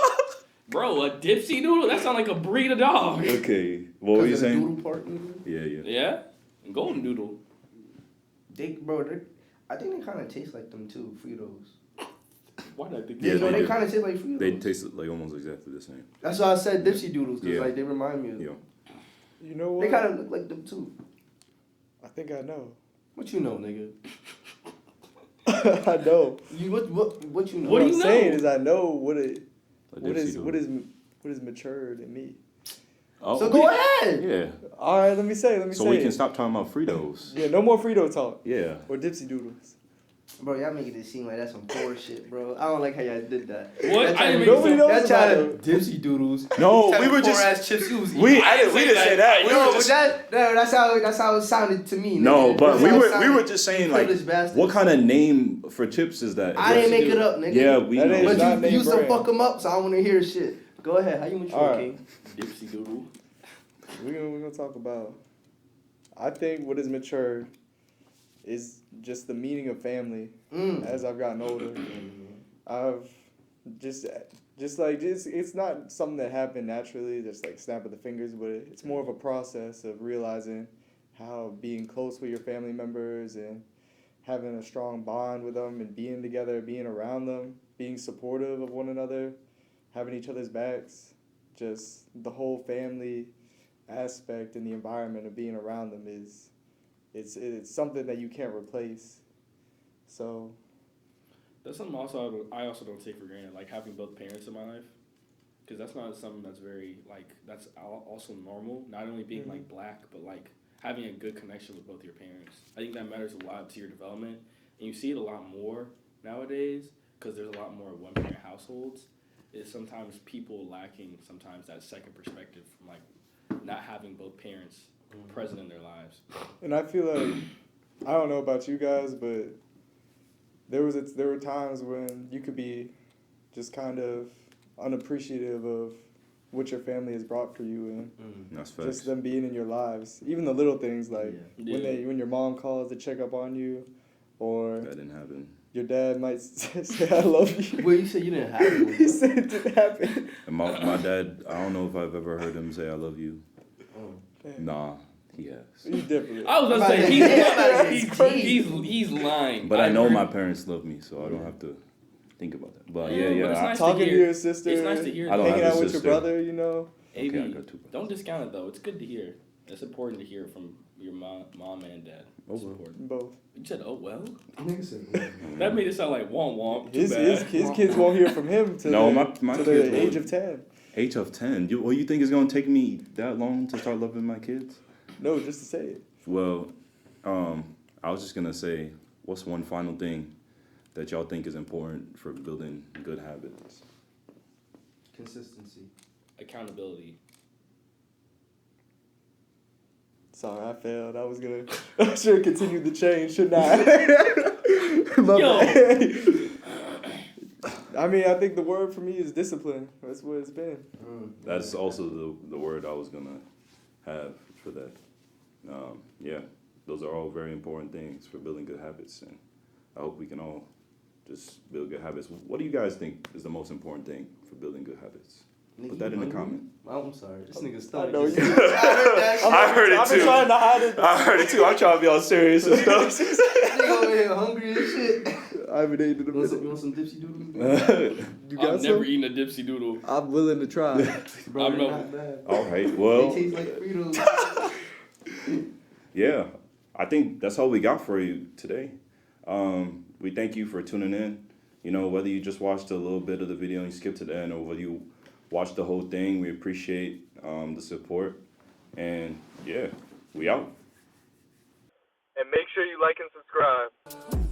Bro, a dipsy doodle? That sounds like a breed of dog. Okay, what were you of the saying? Doodle part. Nigga. Yeah. Yeah? Golden doodle. I think they kind of taste like them too, Fritos. Why did I think Yeah, no, they they do. kind of taste like Fritos. They taste like almost exactly the same. That's why I said dipsy doodles, because Yeah. like they remind me of. Yeah. You know what? They kind of look like them too. I think I know. What you know, nigga? I know. You what you know? What do I'm you know? saying is I know what A is dipsy what doodle. is matured in me. Oh, So go ahead. Yeah. All right, let me say So it. we can stop talking about Fritos. Yeah, no more Frito talk Yeah. or Dipsy Doodles. Bro, y'all making it seem like that's some poor shit, bro. I don't like how y'all did that. What? Y'all I didn't trying make to- it Nobody y'all knows trying about to dipsy doodles. No, Type we of were just. poor-ass chips you was eating. We I didn't didn't say say that. that. We No, were but just. that's how it sounded to me. No, nigga. but That's we how it were sounded. just saying like, Privileged bastards. what kind of name for chips is that? I didn't make it up, nigga. Yeah, we That know. is But not you name used to brand. fuck them up, so I want to hear shit. Go ahead. How you mature, All right. King? Dipsy doodle. We're gonna talk about. I think what is matured is just the meaning of family. As I've gotten older, I've just it's not something that happened naturally, just like snap of the fingers, but it's more of a process of realizing how being close with your family members and having a strong bond with them and being together, being around them, being supportive of one another, having each other's backs, just the whole family aspect and the environment of being around them is it's something that you can't replace. So That's something I also don't take for granted, like having both parents in my life. Because that's not something that's very, like, that's also normal. Not only being, like, black, but, like, having a good connection with both your parents. I think that matters a lot to your development. And you see it a lot more nowadays because there's a lot more one-parent households. Is sometimes people lacking sometimes that second perspective from, like, not having both parents present in their lives. And I feel like, I don't know about you guys, but there were times when you could be just kind of unappreciative of what your family has brought for you and That's facts. just them being in your lives. Even the little things like Yeah. when your mom calls to check up on you, or That didn't happen. your dad might say I love you. Well, you said you didn't have one. He said it didn't happen. And my dad, I don't know if I've ever heard him say I love you. Nah, he has. You definitely. I was gonna say he's lying. But I know heard- my parents love me, so I don't have to think about that. But Yeah, yeah, but yeah. it's nice Talking to hear. your sister, It's nice to hear. I don't hanging have a out with your sister. brother, you know. AB, Okay, I got two. don't discount it though. It's good to hear. It's important to hear from your mom and dad. Oh, It's well. important. Both. You said, "Oh well." Nigga said, That made it sound like womp womp. Too His bad. kids won't hear from him till No, the, my till kids the age won't. of 10. Age of 10. You think it's gonna take me that long to start loving my kids? No, just to say it. Well, I was just gonna say, what's one final thing that y'all think is important for building good habits? consistency. Accountability. Sorry, I failed. I was gonna. I should have continued the chain, shouldn't I? My Yo. bad. I mean, I think the word for me is discipline. That's what it's been. That's also the word I was gonna have for that. Yeah, those are all very important things for building good habits, and I hope we can all just build good habits. What do you guys think is the most important thing for building good habits? Put that in the comment. I'm sorry. This nigga I started. know just- you. I heard it I've been too. trying to hide it. I heard it too. I'm trying to be all serious and stuff. Nigga over here hungry as shit. I haven't eaten in a You want minute. some dipsy doodles? You got I've some? never eaten a dipsy doodle. I'm willing to try. Bro, I'm they're no- not bad. All right. They Well, taste like Fritos. yeah. I think that's all we got for you today. We thank you for tuning in. You know, whether you just watched a little bit of the video and you skipped to the end, or whether you watched the whole thing, we appreciate the support. And yeah, we out. And make sure you like and subscribe.